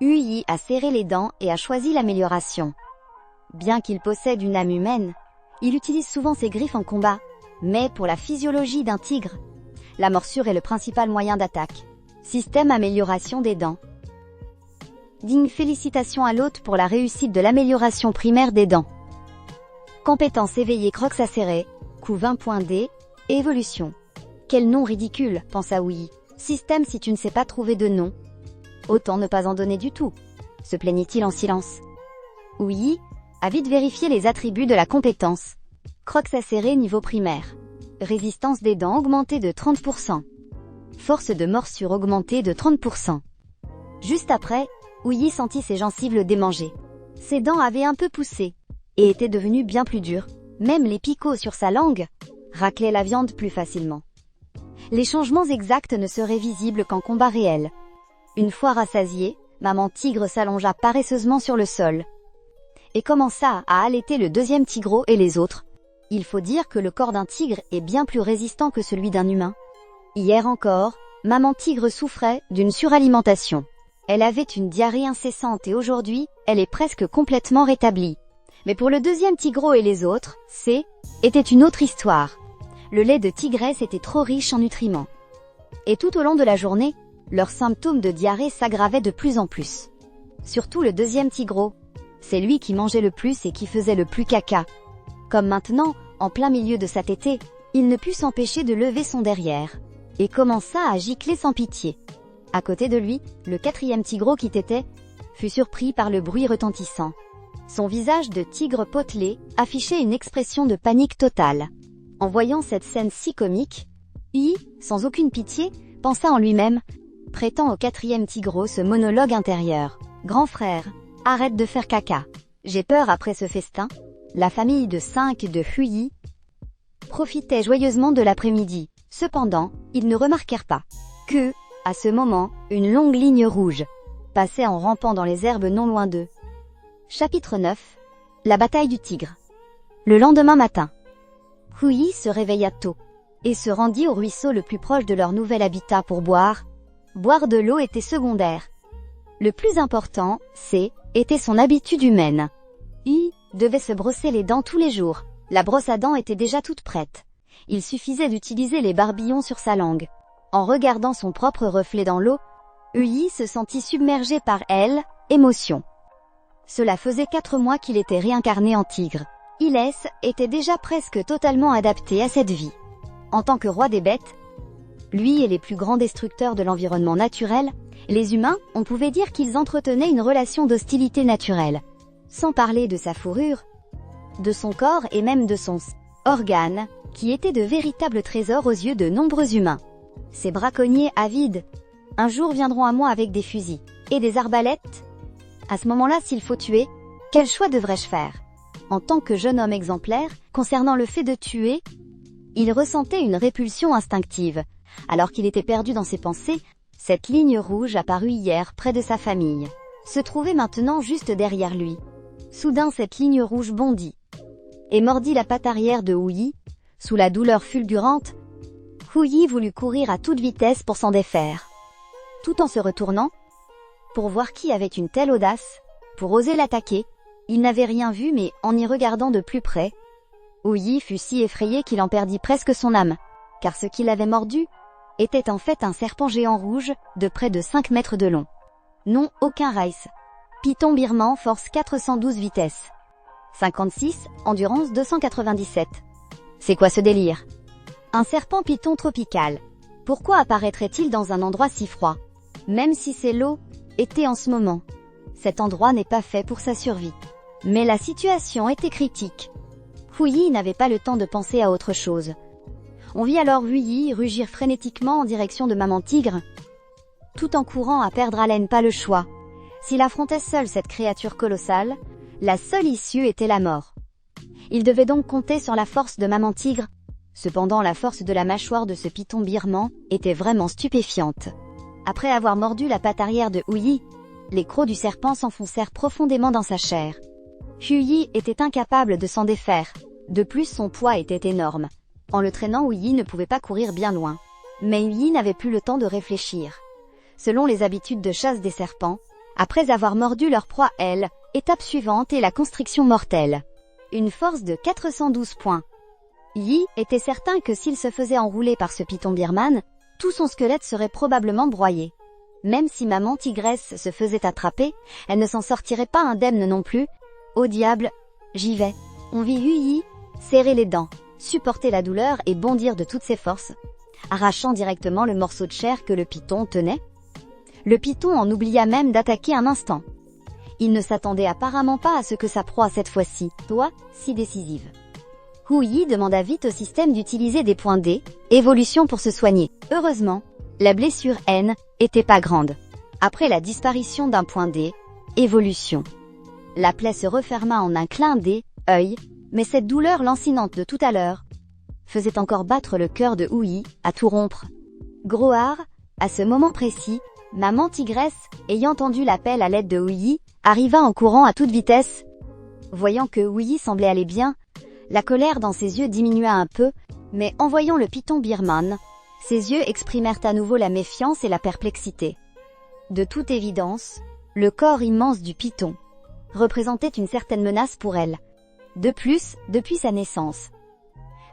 Uyi a serré les dents et a choisi l'amélioration. Bien qu'il possède une âme humaine, il utilise souvent ses griffes en combat, mais pour la physiologie d'un tigre, la morsure est le principal moyen d'attaque. Système amélioration des dents. Digne félicitations à l'hôte pour la réussite de l'amélioration primaire des dents. Compétence éveillée crocs acérés, coût 20 points D, évolution. Quel nom ridicule, pensa Uyi. Système si tu ne sais pas trouver de nom. Autant ne pas en donner du tout, se plaignit-il en silence. Uyi a vite vérifié les attributs de la compétence. Crocs acérés niveau primaire. Résistance des dents augmentée de 30%. Force de morsure augmentée de 30%. Juste après, Uyi sentit ses gencives le démanger. Ses dents avaient un peu poussé, et étaient devenues bien plus dures. Même les picots sur sa langue raclaient la viande plus facilement. Les changements exacts ne seraient visibles qu'en combat réel. Une fois rassasiée, maman tigre s'allongea paresseusement sur le sol et commença à allaiter le deuxième tigreau et les autres. Il faut dire que le corps d'un tigre est bien plus résistant que celui d'un humain. Hier encore, maman tigre souffrait d'une suralimentation. Elle avait une diarrhée incessante et aujourd'hui, elle est presque complètement rétablie. Mais pour le deuxième tigreau et les autres, était une autre histoire. Le lait de tigresse était trop riche en nutriments. Et tout au long de la journée, leurs symptômes de diarrhée s'aggravaient de plus en plus. Surtout le deuxième tigreau. C'est lui qui mangeait le plus et qui faisait le plus caca. Comme maintenant, en plein milieu de sa tétée, il ne put s'empêcher de lever son derrière et commença à gicler sans pitié. À côté de lui, le quatrième tigreau qui tétait fut surpris par le bruit retentissant. Son visage de tigre potelé affichait une expression de panique totale. En voyant cette scène si comique, Uyi, sans aucune pitié, pensa en lui-même, prêtant au quatrième tigreau ce monologue intérieur. « Grand frère, arrête de faire caca. J'ai peur après ce festin. » La famille de 5 de Uyi profitait joyeusement de l'après-midi. Cependant, ils ne remarquèrent pas que, à ce moment, une longue ligne rouge passait en rampant dans les herbes non loin d'eux. Chapitre 9. La bataille du tigre. Le lendemain matin, Uyi se réveilla tôt et se rendit au ruisseau le plus proche de leur nouvel habitat pour boire. Boire de l'eau était secondaire. Le plus important, était son habitude humaine. Uyi devait se brosser les dents tous les jours. La brosse à dents était déjà toute prête. Il suffisait d'utiliser les barbillons sur sa langue. En regardant son propre reflet dans l'eau, Uyi se sentit submergé par émotion. Cela faisait 4 mois qu'il était réincarné en tigre. Iles était déjà presque totalement adapté à cette vie. En tant que roi des bêtes, lui et les plus grands destructeurs de l'environnement naturel, les humains, on pouvait dire qu'ils entretenaient une relation d'hostilité naturelle. Sans parler de sa fourrure, de son corps et même de son organe, qui étaient de véritables trésors aux yeux de nombreux humains. Ces braconniers avides, un jour viendront à moi avec des fusils et des arbalètes. À ce moment-là, s'il faut tuer, quel choix devrais-je faire? En tant que jeune homme exemplaire, concernant le fait de tuer, il ressentait une répulsion instinctive. Alors qu'il était perdu dans ses pensées, cette ligne rouge apparut hier près de sa famille, se trouvait maintenant juste derrière lui. Soudain cette ligne rouge bondit et mordit la patte arrière de Uyi. Sous la douleur fulgurante, Uyi voulut courir à toute vitesse pour s'en défaire. Tout en se retournant, pour voir qui avait une telle audace, pour oser l'attaquer, il n'avait rien vu mais en y regardant de plus près, Uyi fut si effrayé qu'il en perdit presque son âme, car ce qui l'avait mordu était en fait un serpent géant rouge de près de 5 mètres de long. Non, aucun Rice. Python birman, force 412 vitesse. 56, endurance 297. C'est quoi ce délire? Un serpent python tropical. Pourquoi apparaîtrait-il dans un endroit si froid? Même si c'est l'eau, été en ce moment. Cet endroit n'est pas fait pour sa survie. Mais la situation était critique. Uyi n'avait pas le temps de penser à autre chose. On vit alors Uyi rugir frénétiquement en direction de maman tigre, tout en courant à perdre haleine. Pas le choix. S'il affrontait seul cette créature colossale, La seule issue était la mort. Il devait donc compter sur la force de Maman Tigre. Cependant, la force de la mâchoire de ce python birman était vraiment stupéfiante. Après avoir mordu la patte arrière de Huyi, les crocs du serpent s'enfoncèrent profondément dans sa chair. Huyi était incapable de s'en défaire. De plus, son poids était énorme. En le traînant, Huyi ne pouvait pas courir bien loin. Mais Huyi n'avait plus le temps de réfléchir. Selon les habitudes de chasse des serpents, après avoir mordu leur proie, étape suivante est la constriction mortelle. Une force de 412 points. Yi était certain que s'il se faisait enrouler par ce python birman, tout son squelette serait probablement broyé. Même si Maman Tigresse se faisait attraper, elle ne s'en sortirait pas indemne non plus. Au diable, j'y vais. On vit Yi serrer les dents, supporter la douleur et bondir de toutes ses forces, arrachant directement le morceau de chair que le python tenait. Le python en oublia même d'attaquer un instant. Il ne s'attendait apparemment pas à ce que sa proie cette fois-ci soit si décisive. Huyi demanda vite au système d'utiliser des points D, évolution pour se soigner. Heureusement, la blessure N était pas grande. Après la disparition d'un point D, évolution. La plaie se referma en un clin d'œil, mais cette douleur lancinante de tout à l'heure faisait encore battre le cœur de Huyi à tout rompre. Grohar, à ce moment précis, Maman Tigresse, ayant tendu l'appel à l'aide de Huyi, arriva en courant à toute vitesse. Voyant que Huyi semblait aller bien, la colère dans ses yeux diminua un peu, mais en voyant le python birman, ses yeux exprimèrent à nouveau la méfiance et la perplexité. De toute évidence, le corps immense du python représentait une certaine menace pour elle. De plus, depuis sa naissance,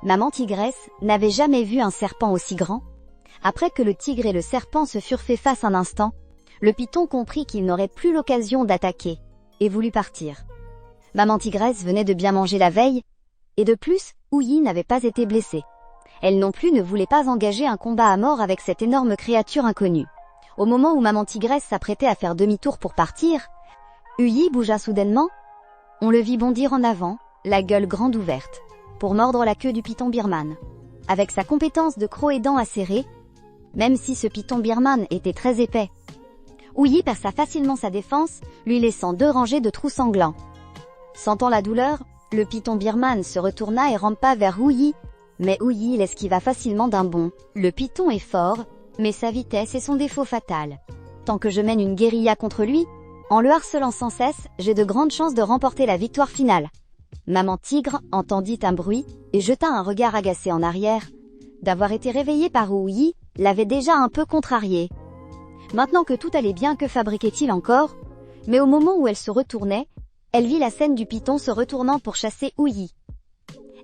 Maman Tigresse n'avait jamais vu un serpent aussi grand. Après que le tigre et le serpent se furent fait face un instant, le python comprit qu'il n'aurait plus l'occasion d'attaquer, et voulut partir. Maman Tigresse venait de bien manger la veille, et de plus, Huyi n'avait pas été blessée. Elle non plus ne voulait pas engager un combat à mort avec cette énorme créature inconnue. Au moment où Maman Tigresse s'apprêtait à faire demi-tour pour partir, Huyi bougea soudainement. On le vit bondir en avant, la gueule grande ouverte, pour mordre la queue du python birman. Avec sa compétence de croc et dents acérées, même si ce python birman était très épais, Huyi perça facilement sa défense, lui laissant 2 rangées de trous sanglants. Sentant la douleur, le python birman se retourna et rampa vers Huyi, mais Huyi l'esquiva facilement d'un bond. Le python est fort, mais sa vitesse est son défaut fatal. Tant que je mène une guérilla contre lui, en le harcelant sans cesse, j'ai de grandes chances de remporter la victoire finale. Maman Tigre entendit un bruit et jeta un regard agacé en arrière. D'avoir été réveillée par Huyi l'avait déjà un peu contrariée. Maintenant que tout allait bien, que fabriquait-il encore? Mais au moment où elle se retournait, elle vit la scène du python se retournant pour chasser Huyi.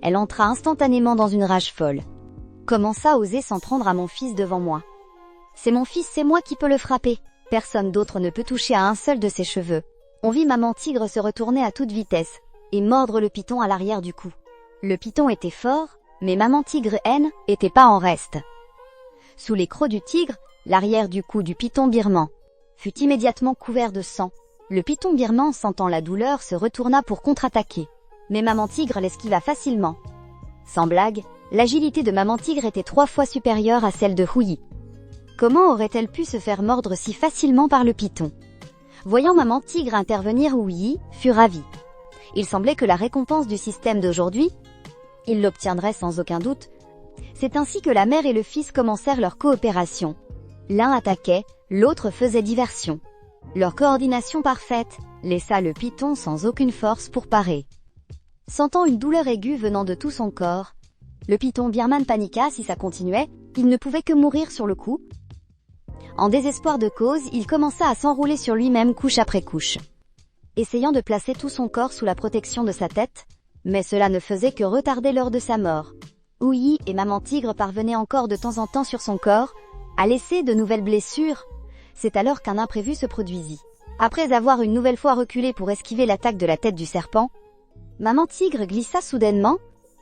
Elle entra instantanément dans une rage folle. Comment ça oser s'en prendre à mon fils devant moi? C'est mon fils, c'est moi qui peux le frapper. Personne d'autre ne peut toucher à un seul de ses cheveux. On vit Maman Tigre se retourner à toute vitesse et mordre le python à l'arrière du cou. Le python était fort, mais Maman Tigre était pas en reste. Sous les crocs du tigre, l'arrière du cou du python birman fut immédiatement couvert de sang. Le python birman, sentant la douleur, se retourna pour contre-attaquer. Mais Maman Tigre l'esquiva facilement. Sans blague, l'agilité de Maman Tigre était 3 fois supérieure à celle de Huyi. Comment aurait-elle pu se faire mordre si facilement par le python? Voyant Maman Tigre intervenir, Huyi fut ravi. Il semblait que la récompense du système d'aujourd'hui, il l'obtiendrait sans aucun doute. C'est ainsi que la mère et le fils commencèrent leur coopération. L'un attaquait, l'autre faisait diversion. Leur coordination parfaite laissa le python sans aucune force pour parer. Sentant une douleur aiguë venant de tout son corps, le python birman paniqua. Si ça continuait, il ne pouvait que mourir sur le coup. En désespoir de cause, il commença à s'enrouler sur lui-même couche après couche, essayant de placer tout son corps sous la protection de sa tête, mais cela ne faisait que retarder l'heure de sa mort. Huyi et Maman Tigre parvenaient encore de temps en temps sur son corps à laisser de nouvelles blessures. C'est alors qu'un imprévu se produisit. Après avoir une nouvelle fois reculé pour esquiver l'attaque de la tête du serpent, Maman Tigre glissa soudainement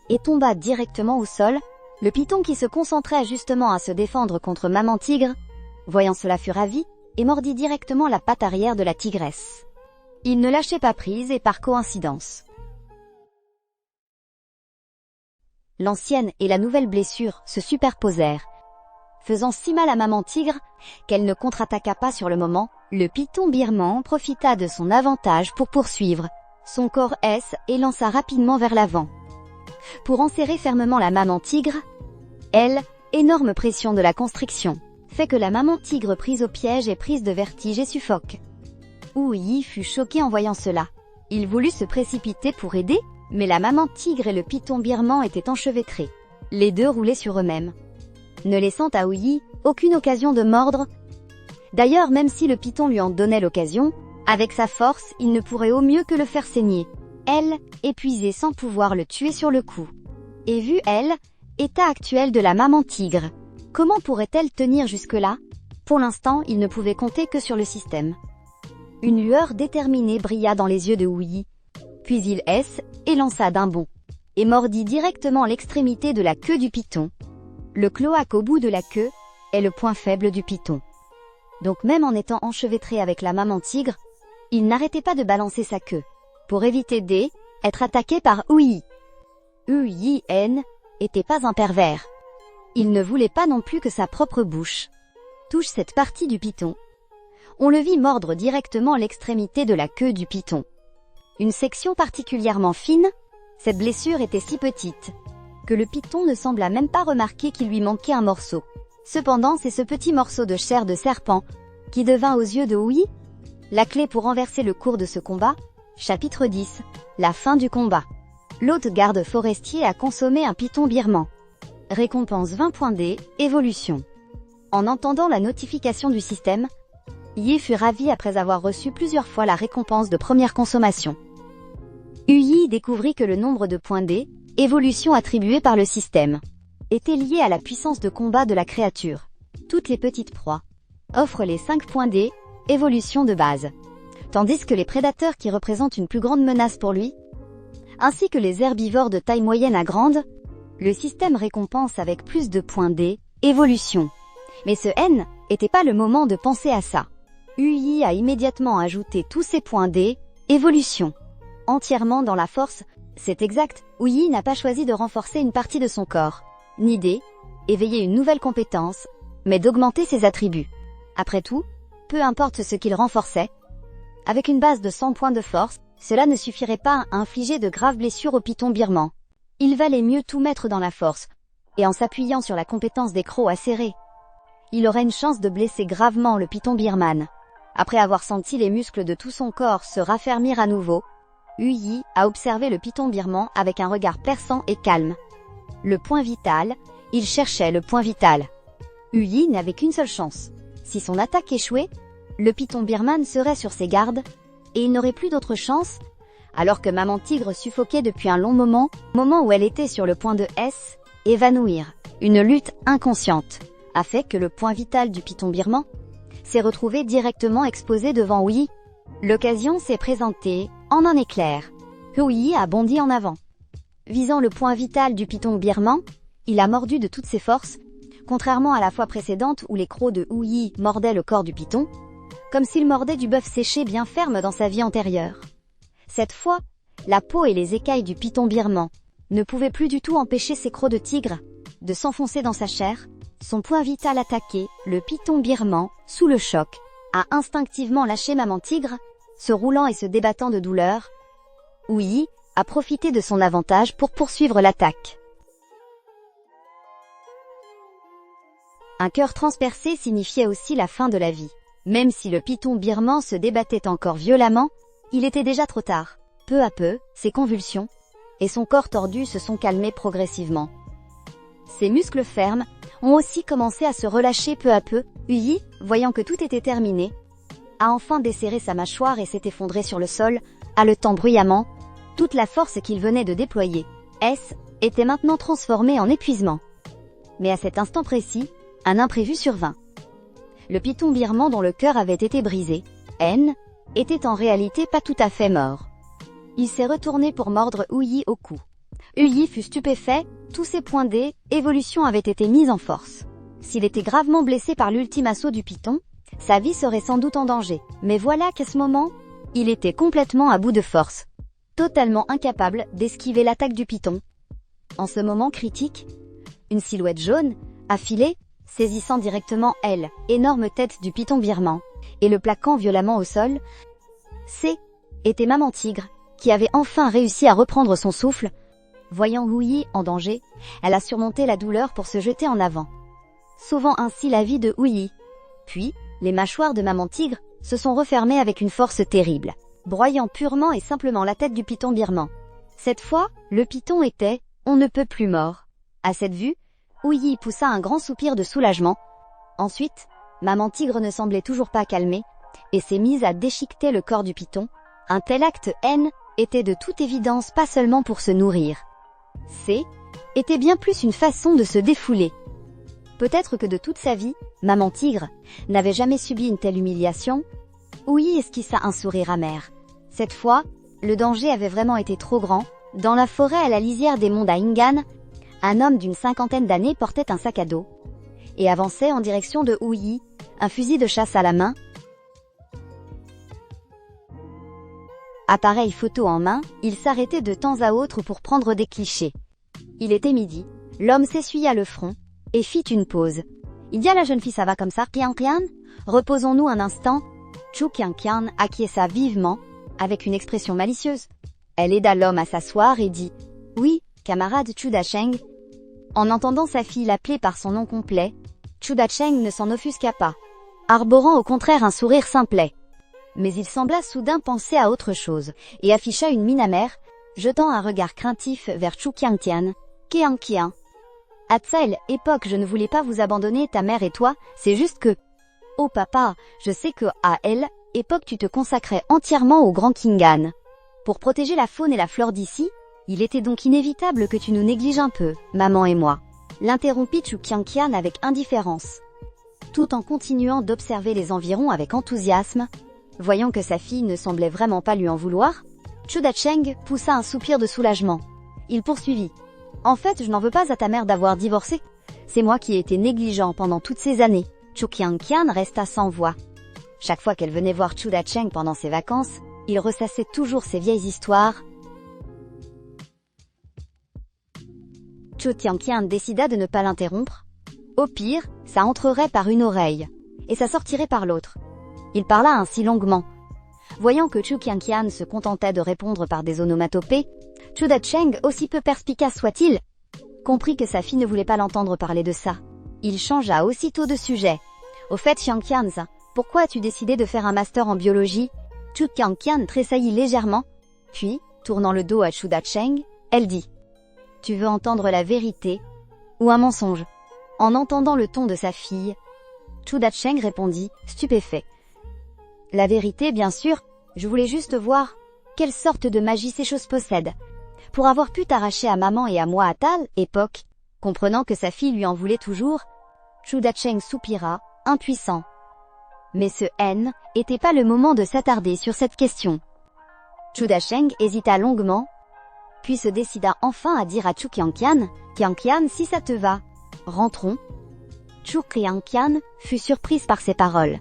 et tomba directement au sol. Le python, qui se concentrait justement à se défendre contre Maman Tigre, voyant cela, fut ravi et mordit directement la patte arrière de la tigresse. Il ne lâchait pas prise et par coïncidence, l'ancienne et la nouvelle blessure se superposèrent, faisant si mal à Maman Tigre qu'elle ne contre-attaqua pas sur le moment. Le python birman profita de son avantage pour poursuivre son corps s'élança rapidement vers l'avant. Pour enserrer fermement la maman tigre, énorme pression de la constriction, fait que la maman tigre prise au piège est prise de vertige et suffoque. Ouyi fut choqué en voyant cela. Il voulut se précipiter pour aider, mais la maman tigre et le python birman étaient enchevêtrés. Les deux roulaient sur eux-mêmes, ne laissant à Ouyi aucune occasion de mordre. D'ailleurs, même si le python lui en donnait l'occasion, avec sa force, il ne pourrait au mieux que le faire saigner. Épuisée sans pouvoir le tuer sur le coup. Et vu état actuel de la maman tigre, comment pourrait-elle tenir jusque-là? Pour l'instant, il ne pouvait compter que sur le système. Une lueur déterminée brilla dans les yeux de Ouyi, puis il élança d'un bond, et mordit directement l'extrémité de la queue du python. Le cloaque au bout de la queue est le point faible du python. Donc même en étant enchevêtré avec la maman tigre, il n'arrêtait pas de balancer sa queue, pour éviter d'être attaqué par Ouyi. Ouyi était pas un pervers. Il ne voulait pas non plus que sa propre bouche touche cette partie du python. On le vit mordre directement l'extrémité de la queue du python. Une section particulièrement fine, cette blessure était si petite que le python ne sembla même pas remarquer qu'il lui manquait un morceau. Cependant, c'est ce petit morceau de chair de serpent qui devint aux yeux de Ouyi la clé pour renverser le cours de ce combat. Chapitre 10. La fin du combat. L'hôte garde forestier a consommé un python birman. Récompense 20 points évolution. En entendant la notification du système, Yi fut ravi après avoir reçu plusieurs fois la récompense de première consommation. Yi découvrit que le nombre de points évolution attribués par le système était lié à la puissance de combat de la créature. Toutes les petites proies offrent les 5 points évolution de base, tandis que les prédateurs qui représentent une plus grande menace pour lui, ainsi que les herbivores de taille moyenne à grande, le système récompense avec plus de points évolution. Mais ce était pas le moment de penser à ça. Yi a immédiatement ajouté tous ses points évolution. Entièrement dans la force, c'est exact, Yi n'a pas choisi de renforcer une partie de son corps, ni éveiller une nouvelle compétence, mais d'augmenter ses attributs. Après tout, peu importe ce qu'il renforçait, avec une base de 100 points de force, cela ne suffirait pas à infliger de graves blessures au python birman. Il valait mieux tout mettre dans la force, et en s'appuyant sur la compétence des crocs acérés, il aurait une chance de blesser gravement le python birman. Après avoir senti les muscles de tout son corps se raffermir à nouveau, Yi a observé le python birman avec un regard perçant et calme. Le point vital, il cherchait le point vital. Yi n'avait qu'une seule chance. Si son attaque échouait, le python birman serait sur ses gardes, et il n'aurait plus d'autre chance, alors que maman tigre suffoquait depuis un long moment où elle était sur le point de évanouir. Une lutte inconsciente a fait que le point vital du python birman s'est retrouvé directement exposé devant Ouyi. L'occasion s'est présentée en un éclair. Ouyi a bondi en avant. Visant le point vital du python birman, il a mordu de toutes ses forces, contrairement à la fois précédente où les crocs de Ouyi mordaient le corps du python, comme s'il mordait du bœuf séché bien ferme dans sa vie antérieure. Cette fois, la peau et les écailles du python birman ne pouvaient plus du tout empêcher ses crocs de tigre de s'enfoncer dans sa chair. Son point vital attaqué, le python birman, sous le choc, a instinctivement lâché maman tigre, se roulant et se débattant de douleur. Ouyi a profité de son avantage pour poursuivre l'attaque. Un cœur transpercé signifiait aussi la fin de la vie. Même si le python birman se débattait encore violemment, il était déjà trop tard. Peu à peu, ses convulsions et son corps tordu se sont calmés progressivement. Ses muscles fermes ont aussi commencé à se relâcher peu à peu. Yi, voyant que tout était terminé, a enfin desserré sa mâchoire et s'est effondré sur le sol, haletant bruyamment. Toute la force qu'il venait de déployer était maintenant transformée en épuisement. Mais à cet instant précis, un imprévu survint. Le python birman dont le cœur avait été brisé, était en réalité pas tout à fait mort. Il s'est retourné pour mordre Ouyi au cou. Yi fut stupéfait, tous ses points d'évolution avaient été mis en force. S'il était gravement blessé par l'ultime assaut du python, sa vie serait sans doute en danger. Mais voilà qu'à ce moment, il était complètement à bout de force, totalement incapable d'esquiver l'attaque du python. En ce moment critique, une silhouette jaune a filé, saisissant directement énorme tête du python birman, et le plaquant violemment au sol. Était maman tigre, qui avait enfin réussi à reprendre son souffle. Voyant Wu en danger, elle a surmonté la douleur pour se jeter en avant, sauvant ainsi la vie de Wu. Puis, les mâchoires de maman tigre se sont refermées avec une force terrible, broyant purement et simplement la tête du python birman. Cette fois, le python était « on ne peut plus mort ». À cette vue, Wu poussa un grand soupir de soulagement. Ensuite, maman tigre ne semblait toujours pas calmée et s'est mise à déchiqueter le corps du python. Un tel acte haine était de toute évidence pas seulement pour se nourrir. Était bien plus une façon de se défouler. Peut-être que de toute sa vie, maman tigre n'avait jamais subi une telle humiliation. Wu esquissa un sourire amer. Cette fois, le danger avait vraiment été trop grand. Dans la forêt à la lisière des monts d'Aingan, un homme d'une 50aine d'années portait un sac à dos et avançait en direction de Wu, un fusil de chasse à la main. Appareil photo en main, il s'arrêtait de temps à autre pour prendre des clichés. Il était midi, l'homme s'essuya le front et fit une pause. « Il y a la jeune fille, ça va comme ça, Qian Qian ? Reposons-nous un instant. » Chu Qian Qian acquiesça vivement, avec une expression malicieuse. Elle aida l'homme à s'asseoir et dit « Oui, camarade Chu Dacheng. » En entendant sa fille l'appeler par son nom complet, Chu Dacheng ne s'en offusqua pas, arborant au contraire un sourire simplet. Mais il sembla soudain penser à autre chose, et afficha une mine amère, jetant un regard craintif vers Chu Qian Qian. « Qian Qian. À telle époque je ne voulais pas vous abandonner ta mère et toi, c'est juste que... Oh papa, je sais que, à elle, époque tu te consacrais entièrement au Grand Kingan. Pour protéger la faune et la flore d'ici, il était donc inévitable que tu nous négliges un peu, maman et moi. » L'interrompit Chu Qian Qian avec indifférence, tout en continuant d'observer les environs avec enthousiasme. Voyant que sa fille ne semblait vraiment pas lui en vouloir, Chu Dacheng poussa un soupir de soulagement. Il poursuivit. « En fait, je n'en veux pas à ta mère d'avoir divorcé. C'est moi qui ai été négligent pendant toutes ces années. » Chu Qian Qian resta sans voix. Chaque fois qu'elle venait voir Chu Dacheng pendant ses vacances, il ressassait toujours ses vieilles histoires. Chu Qian décida de ne pas l'interrompre. Au pire, ça entrerait par une oreille, et ça sortirait par l'autre. Il parla ainsi longuement. Voyant que Chu Qian se contentait de répondre par des onomatopées, Chu Dacheng, aussi peu perspicace soit-il, comprit que sa fille ne voulait pas l'entendre parler de ça. Il changea aussitôt de sujet. « Au fait, Qian Qian, pourquoi as-tu décidé de faire un master en biologie ?» Chu Qian tressaillit légèrement, puis, tournant le dos à Chu Dacheng, elle dit « Tu veux entendre la vérité ou un mensonge ?» En entendant le ton de sa fille, Chu Dacheng répondit, stupéfait. « La vérité, bien sûr, je voulais juste voir quelle sorte de magie ces choses possèdent. Pour avoir pu t'arracher à maman et à moi à telle époque, comprenant que sa fille lui en voulait toujours, Chu Dacheng soupira, impuissant. Mais ce N était pas le moment de s'attarder sur cette question. Chu Dacheng hésita longuement, puis se décida enfin à dire à Chu Qian Qian, si ça te va, rentrons. Chu Qian fut surprise par ces paroles,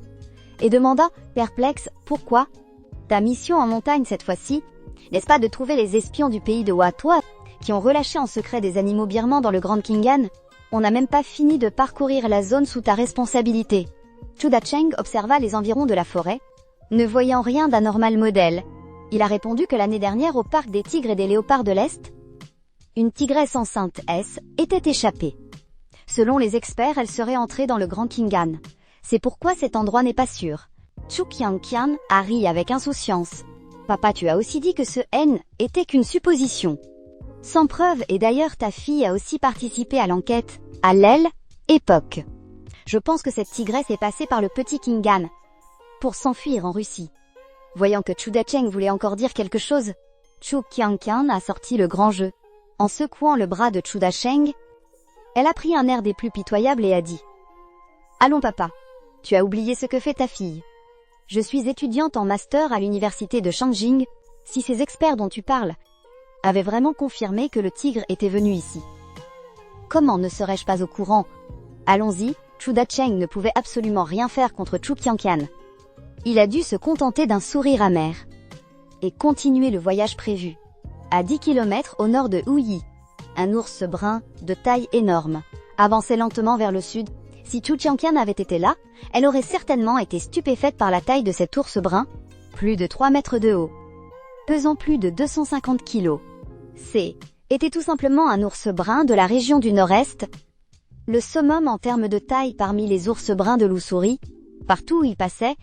et demanda, perplexe, pourquoi? Ta mission en montagne cette fois-ci, n'est-ce pas de trouver les espions du pays de Watwa, qui ont relâché en secret des animaux birmans dans le Grand Kingan? On n'a même pas fini de parcourir la zone sous ta responsabilité. Chu Dacheng observa les environs de la forêt, ne voyant rien d'anormal modèle. Il a répondu que l'année dernière au parc des tigres et des léopards de l'Est, une tigresse enceinte était échappée. Selon les experts, elle serait entrée dans le Grand Kingan. C'est pourquoi cet endroit n'est pas sûr. Chu Qian a ri avec insouciance. Papa, tu as aussi dit que ce N était qu'une supposition. Sans preuve, et d'ailleurs ta fille a aussi participé à l'enquête, à l'époque. Je pense que cette tigresse est passée par le petit Kingan pour s'enfuir en Russie. Voyant que Chu Dacheng voulait encore dire quelque chose, Chu Qian a sorti le grand jeu. En secouant le bras de Chu Dacheng, elle a pris un air des plus pitoyables et a dit « Allons papa, tu as oublié ce que fait ta fille. Je suis étudiante en master à l'université de Shangjing, si ces experts dont tu parles avaient vraiment confirmé que le tigre était venu ici. Comment ne serais-je pas au courant? Allons-y. » Chu Dacheng ne pouvait absolument rien faire contre Chu Qian. Il a dû se contenter d'un sourire amer et continuer le voyage prévu. À 10 km au nord de Wu, un ours brun, de taille énorme, avançait lentement vers le sud. Si Chu Qian avait été là, elle aurait certainement été stupéfaite par la taille de cet ours brun, plus de 3 mètres de haut. pesant plus de 250 kg. C était tout simplement un ours brun de la région du Nord-Est, le summum en termes de taille parmi les ours bruns de loup-souris. Partout où il passait,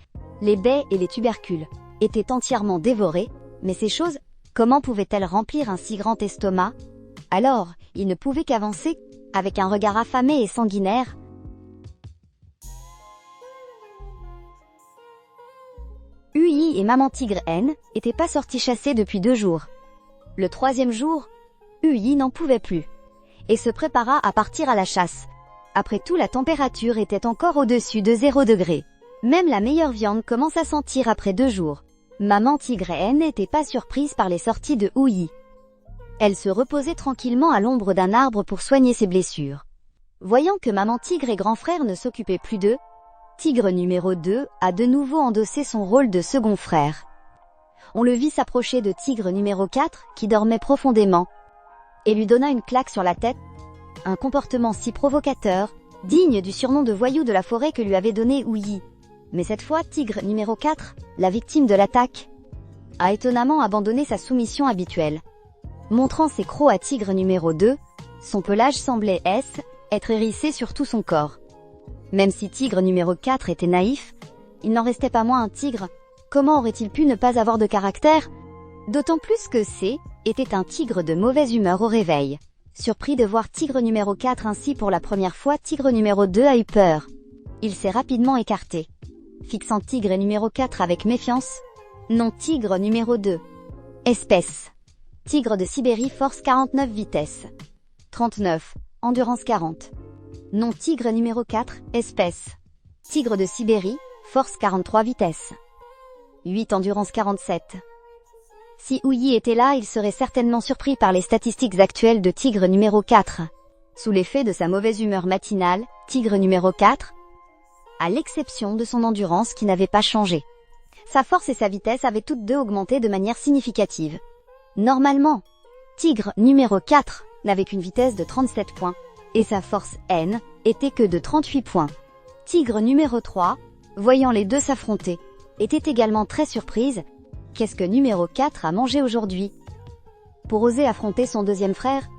les baies et les tubercules étaient entièrement dévorés, mais ces choses, comment pouvaient-elles remplir un si grand estomac? Alors, il ne pouvait qu'avancer, avec un regard affamé et sanguinaire. Uyi et maman tigre N n'étaient pas sortis chasser depuis 2 jours. Le 3e jour, Uyi n'en pouvait plus, et se prépara à partir à la chasse. Après tout, la température était encore au-dessus de 0 degré. Même la meilleure viande commence à sentir après 2 jours. Maman tigre N n'était pas surprise par les sorties de Uyi. Elle se reposait tranquillement à l'ombre d'un arbre pour soigner ses blessures. Voyant que maman tigre et grand frère ne s'occupaient plus d'eux, tigre numéro 2 a de nouveau endossé son rôle de second frère. On le vit s'approcher de tigre numéro 4, qui dormait profondément, et lui donna une claque sur la tête, un comportement si provocateur, digne du surnom de voyou de la forêt que lui avait donné Uyi. Mais cette fois, tigre numéro 4, la victime de l'attaque, a étonnamment abandonné sa soumission habituelle. Montrant ses crocs à tigre numéro 2, son pelage semblait être hérissé sur tout son corps. Même si tigre numéro 4 était naïf, il n'en restait pas moins un tigre. Comment aurait-il pu ne pas avoir de caractère? D'autant plus que C était un tigre de mauvaise humeur au réveil. Surpris de voir tigre numéro 4 ainsi pour la première fois, tigre numéro 2 a eu peur. Il s'est rapidement écarté, fixant tigre numéro 4 avec méfiance. Nom tigre numéro 2. Espèce. Tigre de Sibérie, force 49, vitesse 39, endurance 40. Nom tigre numéro 4, espèce. Tigre de Sibérie, force 43, vitesse 8, endurance 47. Si Uyi était là, il serait certainement surpris par les statistiques actuelles de tigre numéro 4. Sous l'effet de sa mauvaise humeur matinale, tigre numéro 4, à l'exception de son endurance qui n'avait pas changé. Sa force et sa vitesse avaient toutes deux augmenté de manière significative. Normalement, tigre numéro 4 n'avait qu'une vitesse de 37 points, et sa force N était que de 38 points. Tigre numéro 3, voyant les deux s'affronter, était également très surprise. Qu'est-ce que numéro 4 a mangé aujourd'hui? Pour oser affronter son deuxième frère?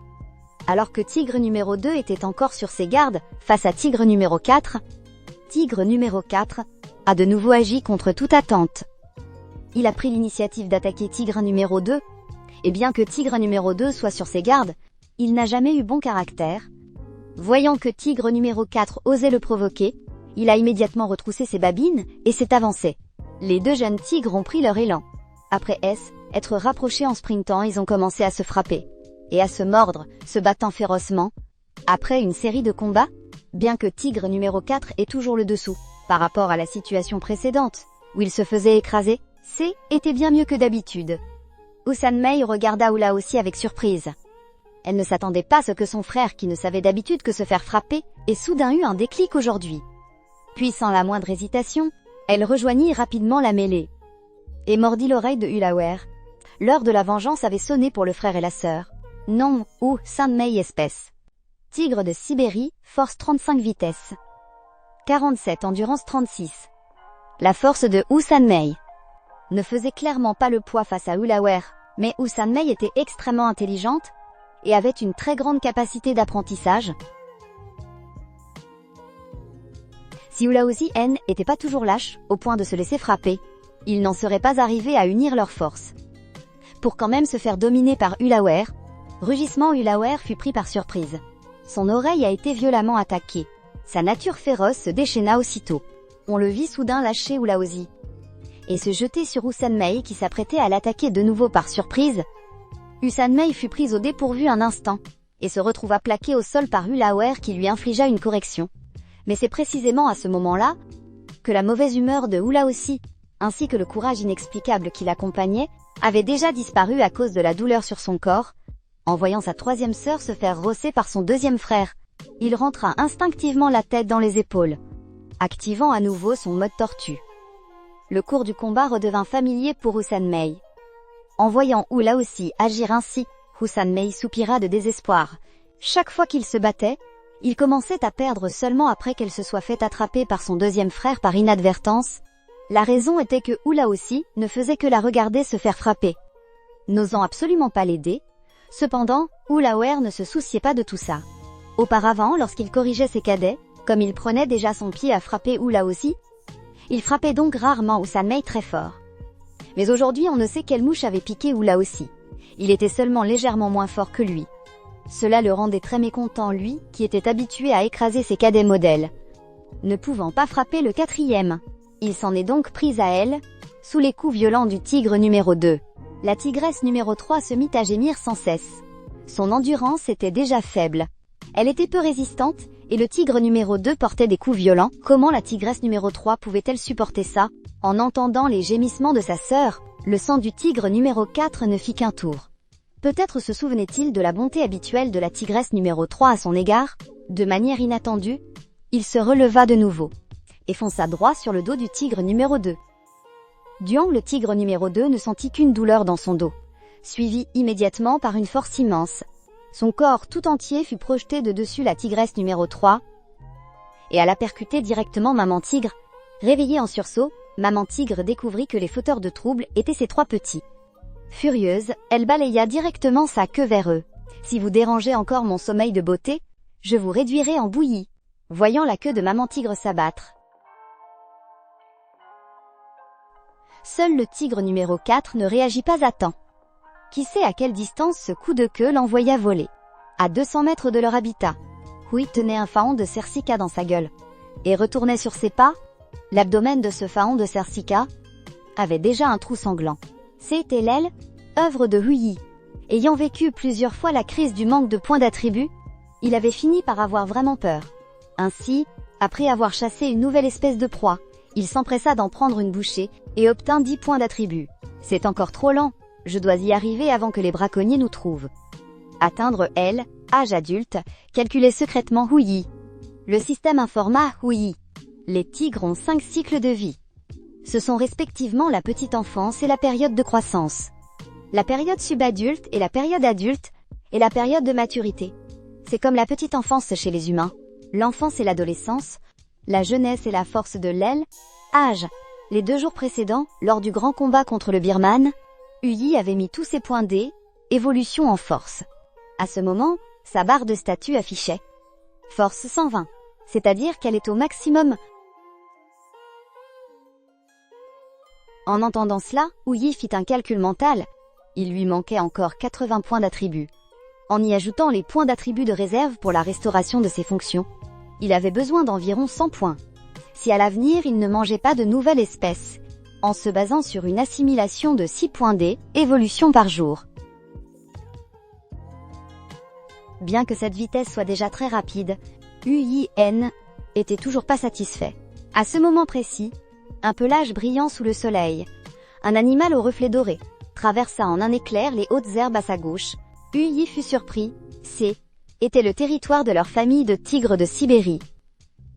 Alors que tigre numéro 2 était encore sur ses gardes, face à tigre numéro 4, tigre numéro 4 a de nouveau agi contre toute attente. Il a pris l'initiative d'attaquer tigre numéro 2, et bien que tigre numéro 2 soit sur ses gardes, il n'a jamais eu bon caractère. Voyant que tigre numéro 4 osait le provoquer, il a immédiatement retroussé ses babines et s'est avancé. Les deux jeunes tigres ont pris leur élan. Après être rapprochés en sprintant, ils ont commencé à se frapper et à se mordre, se battant férocement. Après une série de combats, bien que tigre numéro 4 ait toujours le dessous, par rapport à la situation précédente, où il se faisait écraser, C était bien mieux que d'habitude. Usanmei regarda Ula aussi avec surprise. Elle ne s'attendait pas à ce que son frère, qui ne savait d'habitude que se faire frapper, ait soudain eu un déclic aujourd'hui. Puis sans la moindre hésitation, elle rejoignit rapidement la mêlée et mordit l'oreille de Ulawer. L'heure de la vengeance avait sonné pour le frère et la sœur. Nom, Usanmei espèce. Tigre de Sibérie, force 35, vitesse 47, endurance 36. La force de Usanmei ne faisait clairement pas le poids face à Ulawer, mais Usanmei était extrêmement intelligente et avait une très grande capacité d'apprentissage. Si Ulaozi N n'était pas toujours lâche, au point de se laisser frapper, ils n'en seraient pas arrivés à unir leurs forces. Pour quand même se faire dominer par Ulawer, rugissement Ulawer fut pris par surprise. Son oreille a été violemment attaquée. Sa nature féroce se déchaîna aussitôt. On le vit soudain lâcher Ulaozi et se jeter sur Usanmei qui s'apprêtait à l'attaquer de nouveau par surprise. Usanmei fut prise au dépourvu un instant, et se retrouva plaqué au sol par Ulawer qui lui infligea une correction. Mais c'est précisément à ce moment-là que la mauvaise humeur de Ula aussi, ainsi que le courage inexplicable qui l'accompagnait, avait déjà disparu à cause de la douleur sur son corps. En voyant sa troisième sœur se faire rosser par son deuxième frère, il rentra instinctivement la tête dans les épaules, activant à nouveau son mode tortue. Le cours du combat redevint familier pour Usanmei. En voyant Ula aussi agir ainsi, Usanmei soupira de désespoir. Chaque fois qu'il se battait, il commençait à perdre seulement après qu'elle se soit fait attraper par son deuxième frère par inadvertance. La raison était que Ula aussi ne faisait que la regarder se faire frapper. n'osant absolument pas l'aider. Cependant, Oulaouer ne se souciait pas de tout ça. Auparavant, lorsqu'il corrigeait ses cadets, comme il prenait déjà son pied à frapper Oula aussi, il frappait donc rarement Osanmei très fort. Mais aujourd'hui on ne sait quelle mouche avait piqué Oula aussi. Il était seulement légèrement moins fort que lui. Cela le rendait très mécontent lui, qui était habitué à écraser ses cadets modèles. Ne pouvant pas frapper le 4e, il s'en est donc pris à elle, sous les coups violents du tigre numéro 2. La tigresse numéro 3 se mit à gémir sans cesse. Son endurance était déjà faible. Elle était peu résistante, et le tigre numéro 2 portait des coups violents. Comment la tigresse numéro 3 pouvait-elle supporter ça? En entendant les gémissements de sa sœur, le sang du tigre numéro 4 ne fit qu'un tour. Peut-être se souvenait-il de la bonté habituelle de la tigresse numéro 3 à son égard. De manière inattendue, il se releva de nouveau, et fonça droit sur le dos du tigre numéro 2. Duang, le tigre numéro 2, ne sentit qu'une douleur dans son dos, suivie immédiatement par une force immense. Son corps tout entier fut projeté de dessus la tigresse numéro 3, et alla percuter directement Maman Tigre. Réveillée en sursaut, Maman Tigre découvrit que les fauteurs de troubles étaient ses 3 petits. Furieuse, elle balaya directement sa queue vers eux. « Si vous dérangez encore mon sommeil de beauté, je vous réduirai en bouillie. » Voyant la queue de Maman Tigre s'abattre, seul le tigre numéro 4 ne réagit pas à temps. Qui sait à quelle distance ce coup de queue l'envoya voler? À 200 mètres de leur habitat, Hui tenait un faon de Cersika dans sa gueule, et retournait sur ses pas. L'abdomen de ce faon de Cersika avait déjà un trou sanglant. C'était l'aile, œuvre de Hui. Ayant vécu plusieurs fois la crise du manque de points d'attribut, il avait fini par avoir vraiment peur. Ainsi, après avoir chassé une nouvelle espèce de proie, il s'empressa d'en prendre une bouchée, et obtint 10 points d'attribut. C'est encore trop lent, je dois y arriver avant que les braconniers nous trouvent. Atteindre L, âge adulte, calculer secrètement Hui. Le système informa Hui. Les tigres ont 5 cycles de vie. Ce sont respectivement la petite enfance et la période de croissance, la période subadulte et la période adulte, et la période de maturité. C'est comme la petite enfance chez les humains, l'enfance et l'adolescence, la jeunesse et la force de l'aile, âge. Les 2 jours précédents, lors du grand combat contre le Birman, Hui avait mis tous ses points D, évolution en force. À ce moment, sa barre de statut affichait force 120, c'est-à-dire qu'elle est au maximum. En entendant cela, Hui fit un calcul mental. Il lui manquait encore 80 points d'attribut. En y ajoutant les points d'attribut de réserve pour la restauration de ses fonctions, il avait besoin d'environ 100 points. Si à l'avenir il ne mangeait pas de nouvelles espèces, en se basant sur une assimilation de 6 points D, évolution par jour. Bien que cette vitesse soit déjà très rapide, Huin était toujours pas satisfait. À ce moment précis, un pelage brillant sous le soleil, un animal au reflet doré, traversa en un éclair les hautes herbes à sa gauche. Hui fut surpris, était le territoire de leur famille de tigres de Sibérie.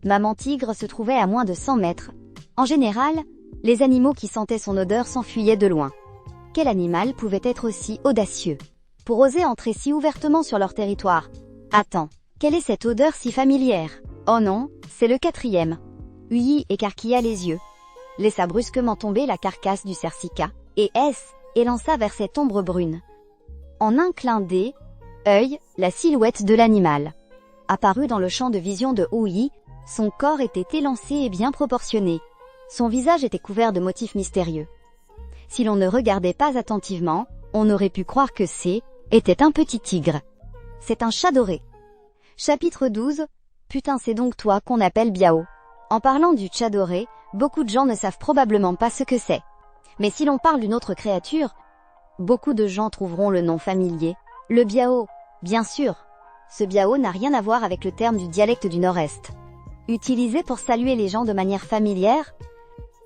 Maman Tigre se trouvait à moins de 100 mètres. En général, les animaux qui sentaient son odeur s'enfuyaient de loin. Quel animal pouvait être aussi audacieux pour oser entrer si ouvertement sur leur territoire? Attends, quelle est cette odeur si familière? Oh non, c'est le 4e. Hui écarquilla les yeux, laissa brusquement tomber la carcasse du Cersika, et élança vers cette ombre brune. En un clin d'œil, la silhouette de l'animal apparut dans le champ de vision de Hui. Son corps était élancé et bien proportionné. Son visage était couvert de motifs mystérieux. Si l'on ne regardait pas attentivement, on aurait pu croire que était un petit tigre. C'est un chat doré. Chapitre 12. Putain, c'est donc toi qu'on appelle Biao. En parlant du chat doré, beaucoup de gens ne savent probablement pas ce que c'est. Mais si l'on parle d'une autre créature, beaucoup de gens trouveront le nom familier. Le Biao, bien sûr. Ce Biao n'a rien à voir avec le terme du dialecte du Nord-Est, utilisé pour saluer les gens de manière familière.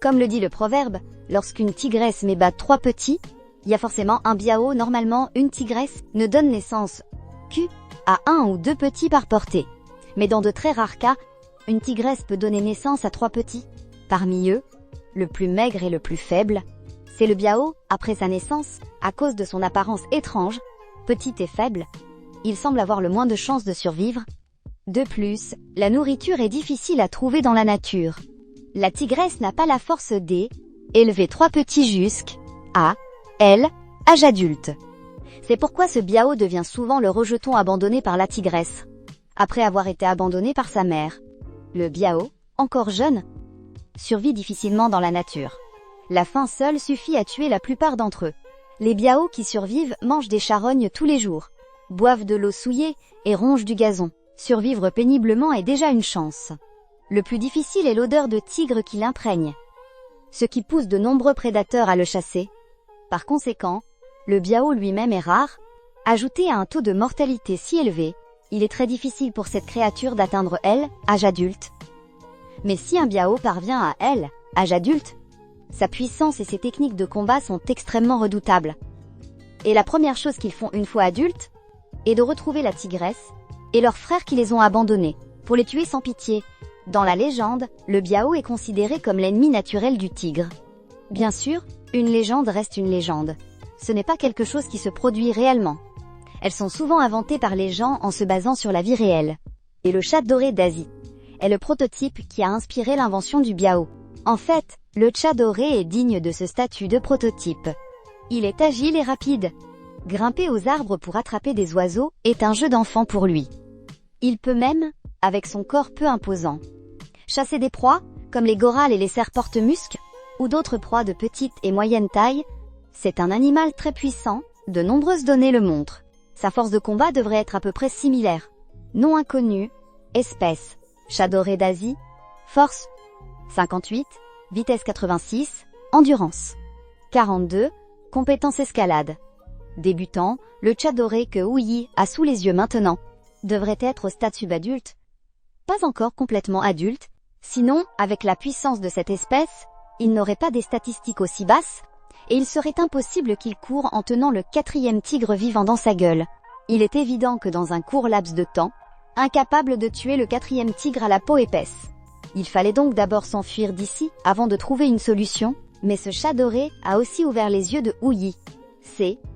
Comme le dit le proverbe, lorsqu'une tigresse met bas 3 petits, il y a forcément un Biao. Normalement, une tigresse ne donne naissance à 1 ou 2 petits par portée. Mais dans de très rares cas, une tigresse peut donner naissance à 3 petits. Parmi eux, le plus maigre et le plus faible, c'est le Biao. Après sa naissance, à cause de son apparence étrange, petite et faible, il semble avoir le moins de chances de survivre. De plus, la nourriture est difficile à trouver dans la nature. La tigresse n'a pas la force d'élever 3 petits jusqu'à âge adulte. C'est pourquoi ce biao devient souvent le rejeton abandonné par la tigresse, après avoir été abandonné par sa mère. Le biao, encore jeune, survit difficilement dans la nature. La faim seule suffit à tuer la plupart d'entre eux. Les biaos qui survivent mangent des charognes tous les jours, boivent de l'eau souillée et rongent du gazon. Survivre péniblement est déjà une chance. Le plus difficile est l'odeur de tigre qui l'imprègne, ce qui pousse de nombreux prédateurs à le chasser. Par conséquent, le biao lui-même est rare. Ajouté à un taux de mortalité si élevé, il est très difficile pour cette créature d'atteindre âge adulte. Mais si un biao parvient à âge adulte, sa puissance et ses techniques de combat sont extrêmement redoutables. Et la première chose qu'ils font une fois adultes est de retrouver la tigresse et leurs frères qui les ont abandonnés, pour les tuer sans pitié. Dans la légende, le biao est considéré comme l'ennemi naturel du tigre. Bien sûr, une légende reste une légende. Ce n'est pas quelque chose qui se produit réellement. Elles sont souvent inventées par les gens en se basant sur la vie réelle. Et le chat doré d'Asie est le prototype qui a inspiré l'invention du biao. En fait, le chat doré est digne de ce statut de prototype. Il est agile et rapide. Grimper aux arbres pour attraper des oiseaux est un jeu d'enfant pour lui. Il peut même, avec son corps peu imposant, chasser des proies, comme les gorales et les cerfs porte-musc, ou d'autres proies de petite et moyenne taille. C'est un animal très puissant, de nombreuses données le montrent. Sa force de combat devrait être à peu près similaire. Nom inconnu, espèce, chat doré d'Asie, force 58, vitesse 86, endurance 42, compétence escalade. Débutant, le chat doré que Ouyi a sous les yeux maintenant devrait être au stade subadulte, pas encore complètement adulte, sinon, avec la puissance de cette espèce, il n'aurait pas des statistiques aussi basses, et il serait impossible qu'il court en tenant le 4e tigre vivant dans sa gueule. Il est évident que dans un court laps de temps, incapable de tuer le 4e tigre à la peau épaisse. Il fallait donc d'abord s'enfuir d'ici, avant de trouver une solution, mais ce chat doré a aussi ouvert les yeux de Ouyi.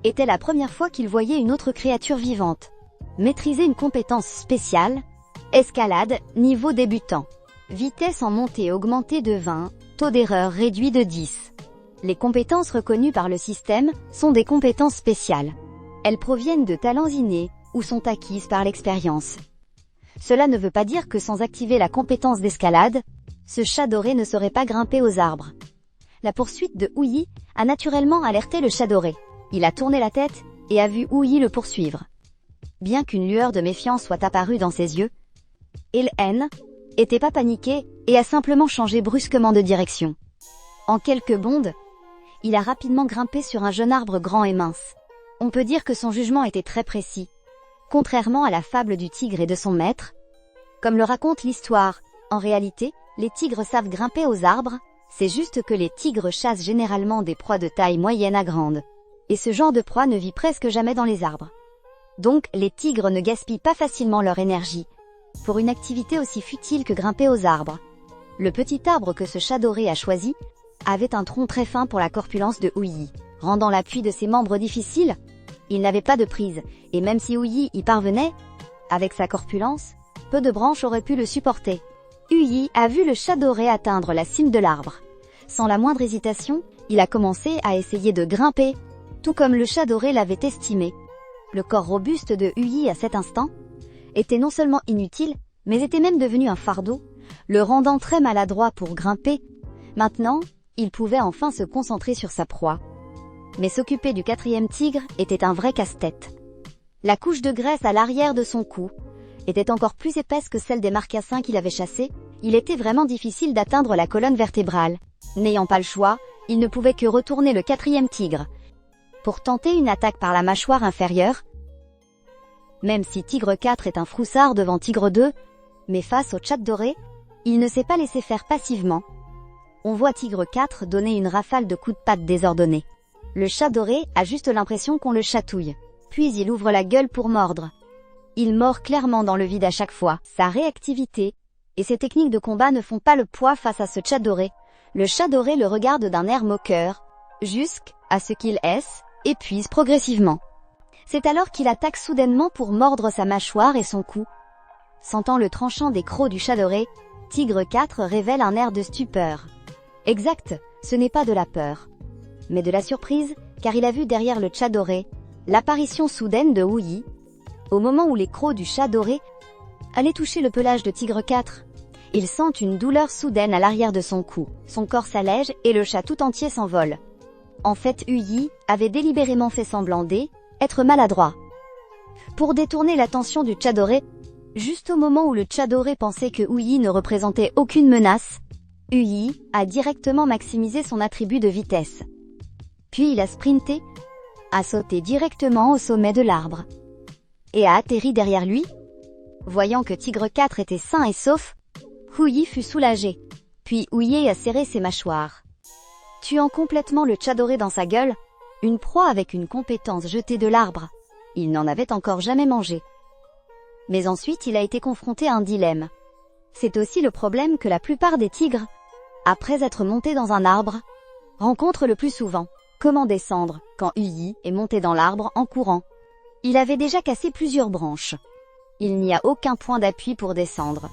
Était la première fois qu'il voyait une autre créature vivante. Maîtriser une compétence spéciale, escalade, niveau débutant. Vitesse en montée augmentée de 20, taux d'erreur réduit de 10. Les compétences reconnues par le système sont des compétences spéciales. Elles proviennent de talents innés ou sont acquises par l'expérience. Cela ne veut pas dire que sans activer la compétence d'escalade, ce chat doré ne saurait pas grimper aux arbres. La poursuite de Ouyi a naturellement alerté le chat doré. Il a tourné la tête et a vu Ouyi le poursuivre. Bien qu'une lueur de méfiance soit apparue dans ses yeux, il n'était pas paniqué et a simplement changé brusquement de direction. En quelques bondes, il a rapidement grimpé sur un jeune arbre grand et mince. On peut dire que son jugement était très précis. Contrairement à la fable du tigre et de son maître, comme le raconte l'histoire, en réalité, les tigres savent grimper aux arbres, c'est juste que les tigres chassent généralement des proies de taille moyenne à grande. Et ce genre de proie ne vit presque jamais dans les arbres. Donc, les tigres ne gaspillent pas facilement leur énergie pour une activité aussi futile que grimper aux arbres. Le petit arbre que ce chat doré a choisi avait un tronc très fin pour la corpulence de Ouyi, rendant l'appui de ses membres difficile. Il n'avait pas de prise, et même si Ouyi y parvenait, avec sa corpulence, peu de branches auraient pu le supporter. Ouyi a vu le chat doré atteindre la cime de l'arbre. Sans la moindre hésitation, il a commencé à essayer de grimper, tout comme le chat doré l'avait estimé. Le corps robuste de Ouyi à cet instant était non seulement inutile, mais était même devenu un fardeau, le rendant très maladroit pour grimper. Maintenant, il pouvait enfin se concentrer sur sa proie. Mais s'occuper du 4e tigre était un vrai casse-tête. La couche de graisse à l'arrière de son cou était encore plus épaisse que celle des marcassins qu'il avait chassés. Il était vraiment difficile d'atteindre la colonne vertébrale. N'ayant pas le choix, il ne pouvait que retourner le 4e tigre pour tenter une attaque par la mâchoire inférieure. Même si Tigre 4 est un froussard devant Tigre 2, mais face au chat doré, il ne s'est pas laissé faire passivement. On voit Tigre 4 donner une rafale de coups de patte désordonnés. Le chat doré a juste l'impression qu'on le chatouille. Puis il ouvre la gueule pour mordre. Il mord clairement dans le vide à chaque fois. Sa réactivité et ses techniques de combat ne font pas le poids face à ce chat doré. Le chat doré le regarde d'un air moqueur, jusqu'à ce qu'il épuise progressivement. C'est alors qu'il attaque soudainement pour mordre sa mâchoire et son cou. Sentant le tranchant des crocs du chat doré, Tigre 4 révèle un air de stupeur. Exact, ce n'est pas de la peur, mais de la surprise car il a vu derrière le chat doré l'apparition soudaine de Ouyi, au moment où les crocs du chat doré allaient toucher le pelage de Tigre 4. Il sent une douleur soudaine à l'arrière de son cou, son corps s'allège et le chat tout entier s'envole. En fait, Ouyi avait délibérément fait semblant d'être maladroit. Pour détourner l'attention du chat doré, juste au moment où le chat doré pensait que Ouyi ne représentait aucune menace, Ouyi a directement maximisé son attribut de vitesse. Puis il a sprinté, a sauté directement au sommet de l'arbre et a atterri derrière lui. Voyant que Tigre 4 était sain et sauf, Ouyi fut soulagé. Puis Ouyi a serré ses mâchoires, tuant complètement le chat doré dans sa gueule, une proie avec une compétence jetée de l'arbre. Il n'en avait encore jamais mangé. Mais ensuite il a été confronté à un dilemme. C'est aussi le problème que la plupart des tigres, après être montés dans un arbre, rencontrent le plus souvent. Comment descendre quand Ouyi est monté dans l'arbre en courant? Il avait déjà cassé plusieurs branches. Il n'y a aucun point d'appui pour descendre.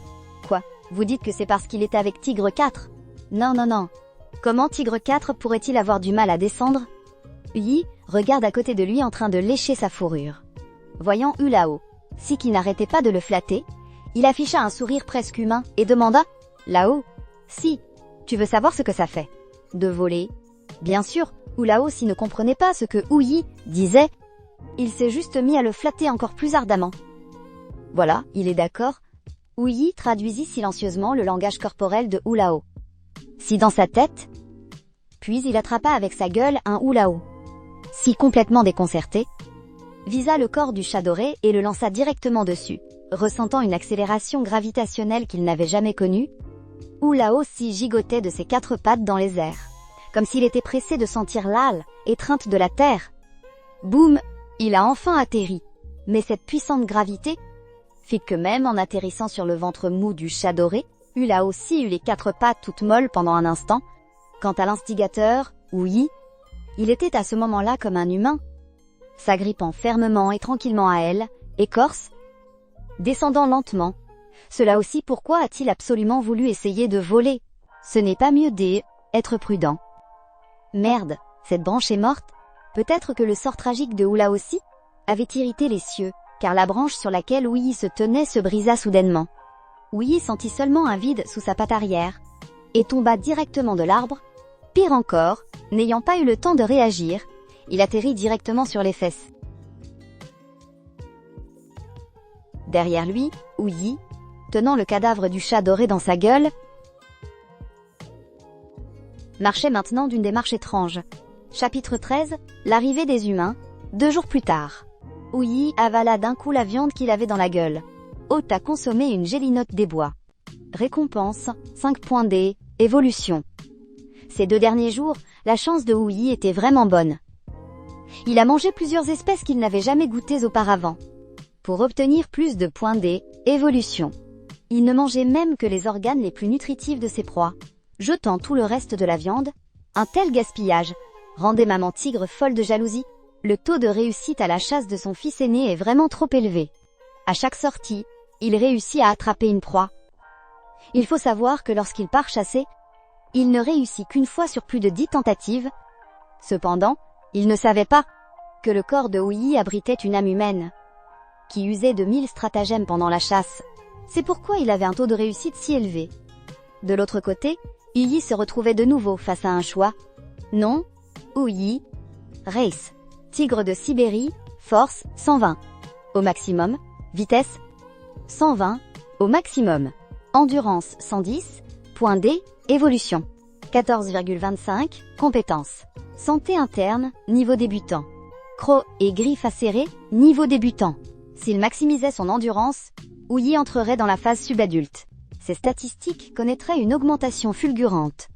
Quoi? Vous dites que c'est parce qu'il était avec Tigre 4? Non non non. Comment Tigre 4 pourrait-il avoir du mal à descendre? Ouyi regarde à côté de lui en train de lécher sa fourrure. Voyant Ulao, si qui n'arrêtait pas de le flatter, il afficha un sourire presque humain et demanda « Lao, si, tu veux savoir ce que ça fait? De voler ?» Bien sûr, Ulao s'y ne comprenait pas ce que Ouyi disait. Il s'est juste mis à le flatter encore plus ardemment. Voilà, il est d'accord. Ouyi traduisit silencieusement le langage corporel de Ulao. Si dans sa tête. Puis il attrapa avec sa gueule un Ulao. Si complètement déconcerté, visa le corps du chat doré et le lança directement dessus. Ressentant une accélération gravitationnelle qu'il n'avait jamais connue, Ulao s'y gigotait de ses 4 pattes dans les airs, comme s'il était pressé de sentir l'âle, étreinte de la terre. Boum, il a enfin atterri. Mais cette puissante gravité fit que même en atterrissant sur le ventre mou du chat doré, il a aussi eu les 4 pattes toutes molles pendant un instant. Quant à l'instigateur, Ouyi, il était à ce moment-là comme un humain, s'agrippant fermement et tranquillement à elle, écorce, descendant lentement. Cela aussi pourquoi a-t-il absolument voulu essayer de voler? Ce n'est pas mieux d'être prudent. Merde, cette branche est morte. Peut-être que le sort tragique de Oula aussi avait irrité les cieux, car la branche sur laquelle Ouyi se tenait se brisa soudainement. Ouyi sentit seulement un vide sous sa patte arrière, et tomba directement de l'arbre. Pire encore, n'ayant pas eu le temps de réagir, il atterrit directement sur les fesses. Derrière lui, Ouyi, tenant le cadavre du chat doré dans sa gueule, marchait maintenant d'une démarche étrange. Chapitre 13, l'arrivée des humains, 2 jours plus tard. Ouyi avala d'un coup la viande qu'il avait dans la gueule. Hôte à consommer une gélinotte des bois. Récompense, 5 points évolution. Ces 2 derniers jours, la chance de Ouyi était vraiment bonne. Il a mangé plusieurs espèces qu'il n'avait jamais goûtées auparavant. Pour obtenir plus de points évolution. Il ne mangeait même que les organes les plus nutritifs de ses proies, jetant tout le reste de la viande. Un tel gaspillage rendait maman tigre folle de jalousie. Le taux de réussite à la chasse de son fils aîné est vraiment trop élevé. À chaque sortie, il réussit à attraper une proie. Il faut savoir que lorsqu'il part chasser, il ne réussit qu'une fois sur plus de 10 tentatives. Cependant, il ne savait pas que le corps de Ouyi abritait une âme humaine, qui usait de 1000 stratagèmes pendant la chasse. C'est pourquoi il avait un taux de réussite si élevé. De l'autre côté, Ouyi se retrouvait de nouveau face à un choix. Non, Ouyi, Race, tigre de Sibérie, force 120. Au maximum, vitesse 120, au maximum. Endurance 110, point évolution 14,25, compétences. Santé interne, niveau débutant. Croc et griffes acérées, niveau débutant. S'il maximisait son endurance, Ouyi entrerait dans la phase subadulte. Ses statistiques connaîtraient une augmentation fulgurante.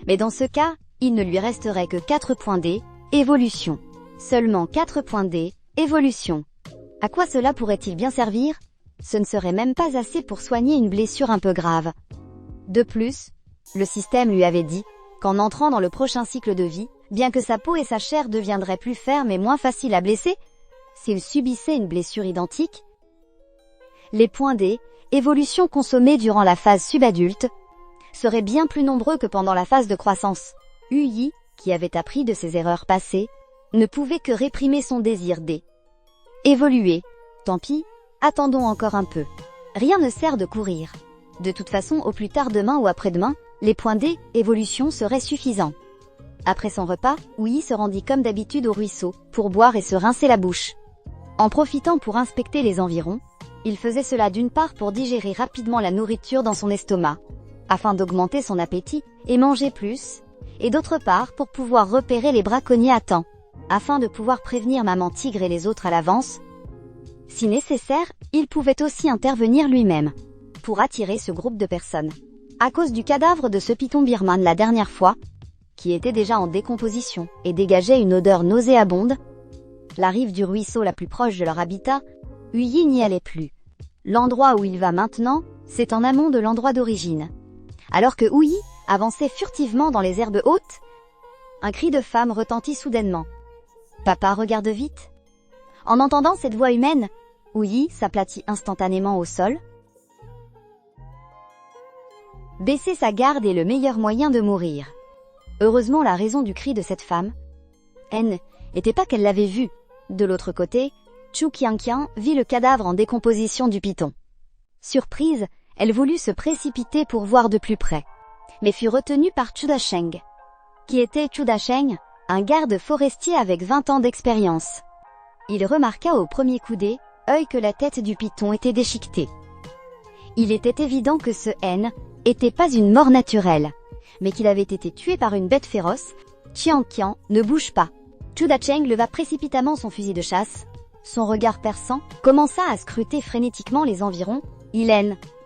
Mais dans ce cas, il ne lui resterait que 4 points évolution. Seulement 4 points évolution. À quoi cela pourrait-il bien servir? Ce ne serait même pas assez pour soigner une blessure un peu grave. De plus, le système lui avait dit qu'en entrant dans le prochain cycle de vie, bien que sa peau et sa chair deviendraient plus fermes et moins faciles à blesser, s'il subissait une blessure identique, les points évolution consommés durant la phase subadulte seraient bien plus nombreux que pendant la phase de croissance. Ouyi, qui avait appris de ses erreurs passées, ne pouvait que réprimer son désir d'évoluer. Tant pis, attendons encore un peu. Rien ne sert de courir. De toute façon, au plus tard demain ou après-demain, les points d'évolution seraient suffisants. Après son repas, Ouyi se rendit comme d'habitude au ruisseau, pour boire et se rincer la bouche. En profitant pour inspecter les environs, il faisait cela d'une part pour digérer rapidement la nourriture dans son estomac, afin d'augmenter son appétit et manger plus, et d'autre part pour pouvoir repérer les braconniers à temps, afin de pouvoir prévenir Maman Tigre et les autres à l'avance. Si nécessaire, il pouvait aussi intervenir lui-même, pour attirer ce groupe de personnes. À cause du cadavre de ce python birman la dernière fois, qui était déjà en décomposition et dégageait une odeur nauséabonde, la rive du ruisseau la plus proche de leur habitat, Ouyi n'y allait plus. L'endroit où il va maintenant, c'est en amont de l'endroit d'origine. Alors que Ouyi avançait furtivement dans les herbes hautes, un cri de femme retentit soudainement. « Papa, regarde vite !» En entendant cette voix humaine, Ouyi s'aplatit instantanément au sol. Baisser sa garde est le meilleur moyen de mourir. Heureusement, la raison du cri de cette femme, n'était pas qu'elle l'avait vu. De l'autre côté, Chu Qianqian vit le cadavre en décomposition du python. Surprise, elle voulut se précipiter pour voir de plus près, mais fut retenue par Chu Dasheng. Qui était Chu Dasheng? Un garde forestier avec 20 ans d'expérience. Il remarqua au premier coup d'œil que la tête du python était déchiquetée. Il était évident que ce n'était pas une mort naturelle, mais qu'il avait été tué par une bête féroce. Qianqian, ne bouge pas. Chu Dasheng leva précipitamment son fusil de chasse. Son regard perçant commença à scruter frénétiquement les environs. Il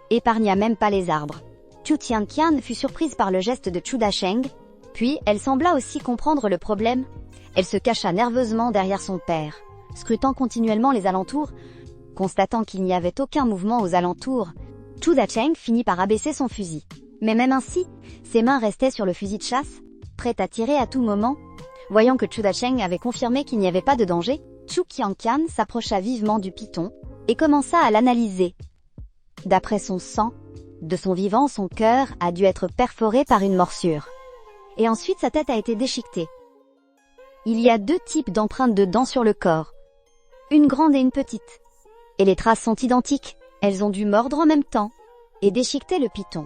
épargna même pas les arbres. Chu Qianqian fut surprise par le geste de Chu Dasheng, puis elle sembla aussi comprendre le problème. Elle se cacha nerveusement derrière son père, scrutant continuellement les alentours. Constatant qu'il n'y avait aucun mouvement aux alentours, Chu Dasheng finit par abaisser son fusil. Mais même ainsi, ses mains restaient sur le fusil de chasse, prêtes à tirer à tout moment. Voyant que Chu Dasheng avait confirmé qu'il n'y avait pas de danger, Chu Qianqian s'approcha vivement du python et commença à l'analyser. D'après son sang, de son vivant, son cœur a dû être perforé par une morsure. Et ensuite sa tête a été déchiquetée. Il y a 2 types d'empreintes de dents sur le corps. Une grande et une petite. Et les traces sont identiques. Elles ont dû mordre en même temps et déchiqueter le python.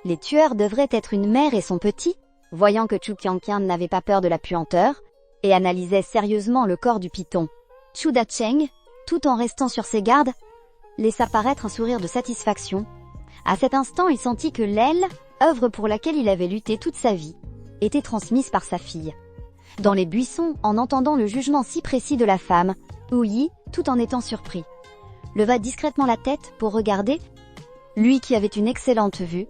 Les tueurs devraient être une mère et son petit. Voyant que Chu Qianqian n'avait pas peur de la puanteur et analysait sérieusement le corps du python, Chu Dasheng, tout en restant sur ses gardes, laissa paraître un sourire de satisfaction. À cet instant, il sentit que l'aile, œuvre pour laquelle il avait lutté toute sa vie, était transmise par sa fille. Dans les buissons, en entendant le jugement si précis de la femme, Ouyi, tout en étant surpris, leva discrètement la tête pour regarder. Lui qui avait une excellente vue,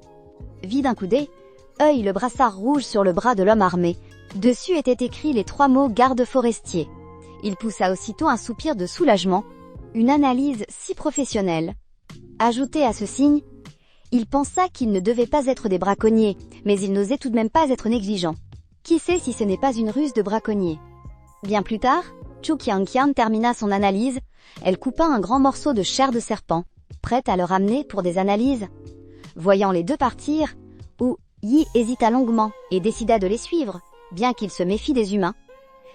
vit d'un coup d'œil le brassard rouge sur le bras de l'homme armé. Dessus étaient écrits les 3 mots « garde forestier ». Il poussa aussitôt un soupir de soulagement. Une analyse si professionnelle. Ajouté à ce signe, il pensa qu'ils ne devaient pas être des braconniers, mais il n'osait tout de même pas être négligent. Qui sait si ce n'est pas une ruse de braconnier? Bien plus tard, Chu Qianqian termina son analyse. Elle coupa un grand morceau de chair de serpent, prête à le ramener pour des analyses. Voyant les 2 partir, Ouyi hésita longuement et décida de les suivre, bien qu'il se méfie des humains.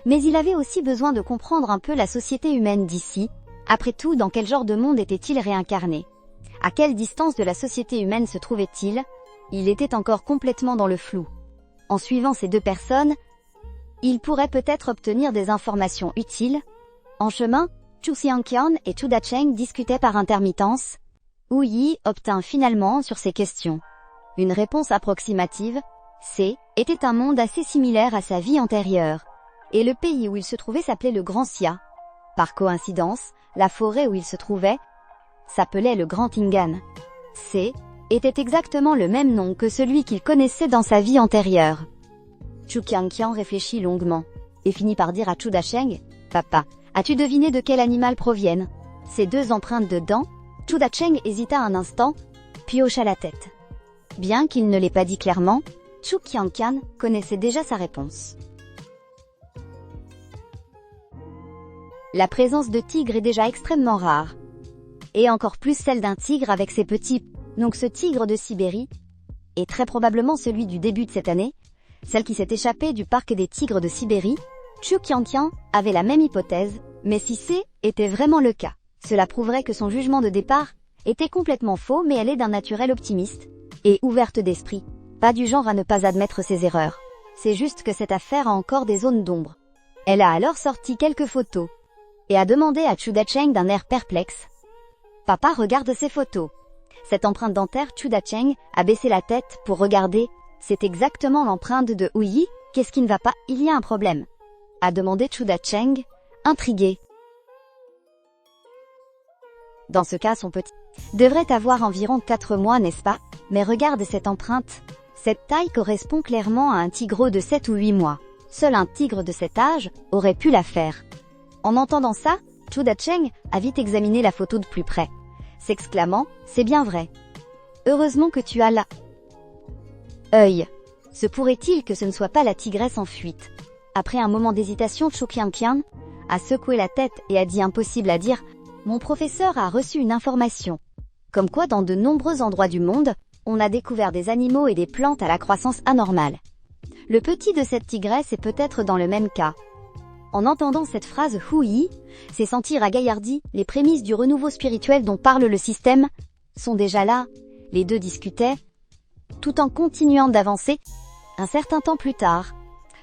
Mais il avait aussi besoin de comprendre un peu la société humaine d'ici. Après tout, dans quel genre de monde était-il réincarné? À quelle distance de la société humaine se trouvait-il? Il était encore complètement dans le flou. En suivant ces 2 personnes, il pourrait peut-être obtenir des informations utiles. En chemin, Chu Qianqian et Chu Dasheng discutaient par intermittence. Ouyi obtint finalement sur ces questions une réponse approximative. Était un monde assez similaire à sa vie antérieure. Et le pays où il se trouvait s'appelait le Grand Xia. Par coïncidence, la forêt où il se trouvait s'appelait le Grand Ingan. Était exactement le même nom que celui qu'il connaissait dans sa vie antérieure. Chu Qianqian réfléchit longuement et finit par dire à Chu Dasheng, « Papa, as-tu deviné de quel animal proviennent ces 2 empreintes de dents ?» Chu Dasheng hésita un instant, puis hocha la tête. Bien qu'il ne l'ait pas dit clairement, Chu Qianqian connaissait déjà sa réponse. La présence de tigres est déjà extrêmement rare. Et encore plus celle d'un tigre avec ses petits. Donc ce tigre de Sibérie est très probablement celui du début de cette année, celle qui s'est échappée du parc des tigres de Sibérie. Chu Qianqian avait la même hypothèse, mais si c'est était vraiment le cas, cela prouverait que son jugement de départ était complètement faux, mais elle est d'un naturel optimiste et ouverte d'esprit, pas du genre à ne pas admettre ses erreurs. C'est juste que cette affaire a encore des zones d'ombre. Elle a alors sorti quelques photos et a demandé à Chu Dacheng d'un air perplexe. « Papa, regarde ces photos. » Cette empreinte dentaire, Chu Dacheng a baissé la tête pour regarder. C'est exactement l'empreinte de Hu Yi. Qu'est-ce qui ne va pas? Il y a un problème, a demandé Chu Dacheng, intrigué. Dans ce cas, son petit devrait avoir environ 4 mois, n'est-ce pas? Mais regarde cette empreinte. Cette taille correspond clairement à un tigre de 7 ou 8 mois. Seul un tigre de cet âge aurait pu la faire. En entendant ça, Chu Dacheng a vite examiné la photo de plus près, s'exclamant « C'est bien vrai. Heureusement que tu as là. » œil. Se pourrait-il que ce ne soit pas la tigresse en fuite? Après un moment d'hésitation, Chu Qianqian a secoué la tête et a dit impossible à dire. Mon professeur a reçu une information. Comme quoi dans de nombreux endroits du monde, on a découvert des animaux et des plantes à la croissance anormale. Le petit de cette tigresse est peut-être dans le même cas. En entendant cette phrase, Hu Yi s'est senti ragaillardi. Les prémices du renouveau spirituel dont parle le système sont déjà là. Les deux discutaient, tout en continuant d'avancer. Un certain temps plus tard,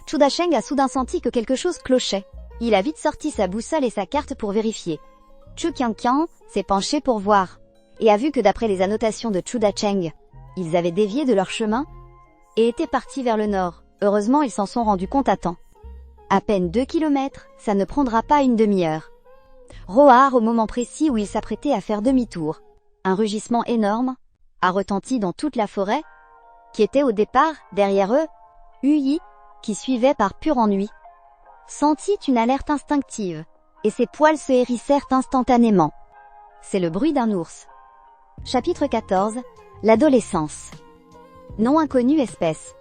Chu Dacheng a soudain senti que quelque chose clochait. Il a vite sorti sa boussole et sa carte pour vérifier. Chu Qianqian s'est penché pour voir, et a vu que d'après les annotations de Chu Dacheng, ils avaient dévié de leur chemin et étaient partis vers le nord. Heureusement, ils s'en sont rendus compte à temps. À peine 2 kilomètres, ça ne prendra pas une demi-heure. Roar, au moment précis où ils s'apprêtaient à faire demi-tour. Un rugissement énorme a retenti dans toute la forêt, qui était au départ, derrière eux, Hu Yi, qui suivait par pur ennui, sentit une alerte instinctive, et ses poils se hérissèrent instantanément. C'est le bruit d'un ours. Chapitre 14. L'adolescence. Nom inconnu, espèce.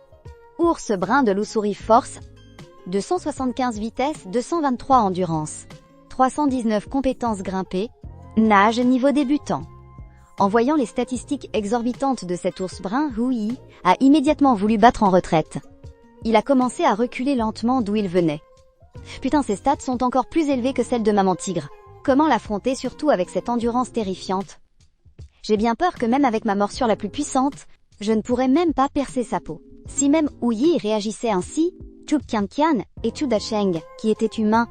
Ours brun de loup-souris force, 275 vitesse, 223 endurance, 319 compétences grimpées, nage niveau débutant. En voyant les statistiques exorbitantes de cet ours brun, Hu Yi a immédiatement voulu battre en retraite. Il a commencé à reculer lentement d'où il venait. Putain, ses stats sont encore plus élevées que celles de maman tigre. Comment l'affronter, surtout avec cette endurance terrifiante? J'ai bien peur que même avec ma morsure la plus puissante, je ne pourrais même pas percer sa peau. Si même Hu Yi réagissait ainsi, Chu Qianqian et Chu Dacheng, qui étaient humains,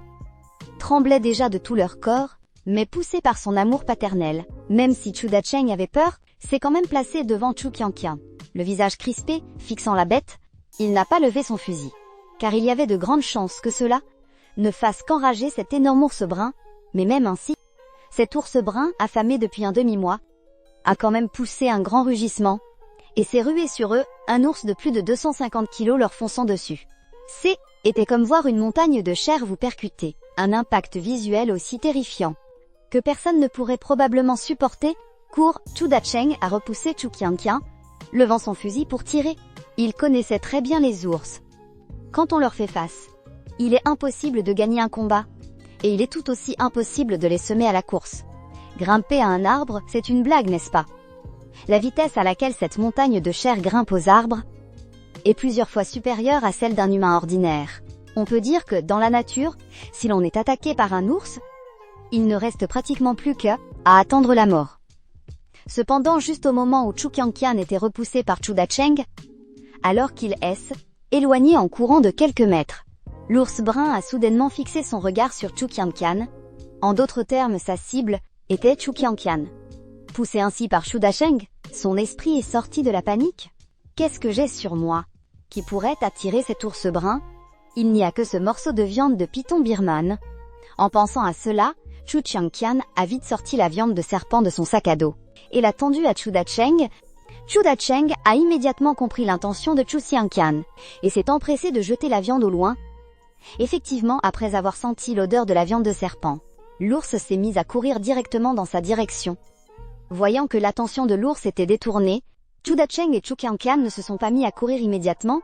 tremblaient déjà de tout leur corps, mais poussés par son amour paternel. Même si Chu Dacheng avait peur, s'est quand même placé devant Chu Qianqian. Le visage crispé, fixant la bête, il n'a pas levé son fusil. Car il y avait de grandes chances que cela ne fasse qu'enrager cet énorme ours brun, mais même ainsi, cet ours brun, affamé depuis un demi-mois, a quand même poussé un grand rugissement, et s'est rué sur eux, un ours de plus de 250 kilos leur fonçant dessus. Était comme voir une montagne de chair vous percuter, un impact visuel aussi terrifiant que personne ne pourrait probablement supporter. Chu Dacheng a repoussé Chu Qianqian, levant son fusil pour tirer. Il connaissait très bien les ours. Quand on leur fait face, il est impossible de gagner un combat, et il est tout aussi impossible de les semer à la course. Grimper à un arbre, c'est une blague, n'est-ce pas? La vitesse à laquelle cette montagne de chair grimpe aux arbres est plusieurs fois supérieure à celle d'un humain ordinaire. On peut dire que, dans la nature, si l'on est attaqué par un ours, il ne reste pratiquement plus qu'à attendre la mort. Cependant, juste au moment où Chu Qianqian était repoussé par Chu Dacheng, alors qu'il s'est éloigné en courant de quelques mètres, l'ours brun a soudainement fixé son regard sur Chu Qianqian. En d'autres termes, sa cible était Chu Qianqian. Poussé ainsi par Chu Dacheng, son esprit est sorti de la panique. Qu'est-ce que j'ai sur moi qui pourrait attirer cet ours brun? Il n'y a que ce morceau de viande de python birmane. En pensant à cela, Chu Qianqian a vite sorti la viande de serpent de son sac à dos et l'a tendue à Chu Dacheng. Chu Dacheng a immédiatement compris l'intention de Chu Qianqian et s'est empressé de jeter la viande au loin. Effectivement, après avoir senti l'odeur de la viande de serpent, l'ours s'est mis à courir directement dans sa direction. Voyant que l'attention de l'ours était détournée, Chu Dacheng et Chu Qianqian ne se sont pas mis à courir immédiatement,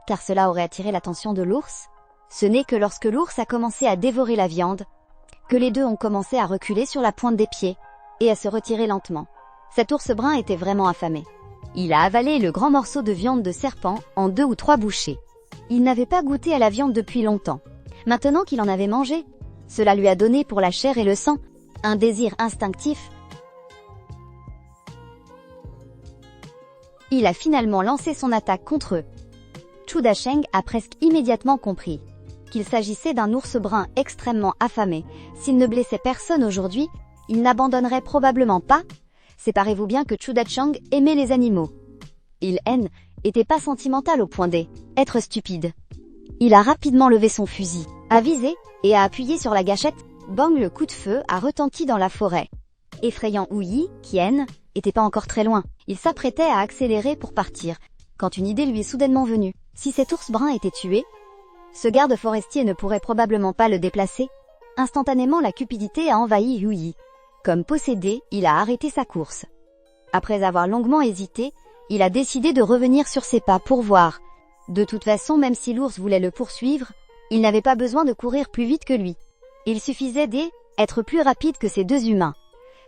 car cela aurait attiré l'attention de l'ours. Ce n'est que lorsque l'ours a commencé à dévorer la viande, que les deux ont commencé à reculer sur la pointe des pieds, et à se retirer lentement. Cet ours brun était vraiment affamé. Il a avalé le grand morceau de viande de serpent en 2 ou 3 bouchées. Il n'avait pas goûté à la viande depuis longtemps. Maintenant qu'il en avait mangé, cela lui a donné pour la chair et le sang un désir instinctif. Il a finalement lancé son attaque contre eux. Chu Dasheng a presque immédiatement compris qu'il s'agissait d'un ours brun extrêmement affamé. S'il ne blessait personne aujourd'hui, il n'abandonnerait probablement pas. Séparez-vous bien que Chu Dasheng aimait les animaux. Il était pas sentimental au point d'être stupide. Il a rapidement levé son fusil, a visé, et a appuyé sur la gâchette. Bang, le coup de feu a retenti dans la forêt, effrayant Ouyi, qui était pas encore très loin. Il s'apprêtait à accélérer pour partir, quand une idée lui est soudainement venue. Si cet ours brun était tué, ce garde forestier ne pourrait probablement pas le déplacer. Instantanément, la cupidité a envahi Ouyi. Comme possédé, il a arrêté sa course. Après avoir longuement hésité, il a décidé de revenir sur ses pas pour voir. De toute façon, même si l'ours voulait le poursuivre, il n'avait pas besoin de courir plus vite que lui. Il suffisait d'être plus rapide que ces deux humains.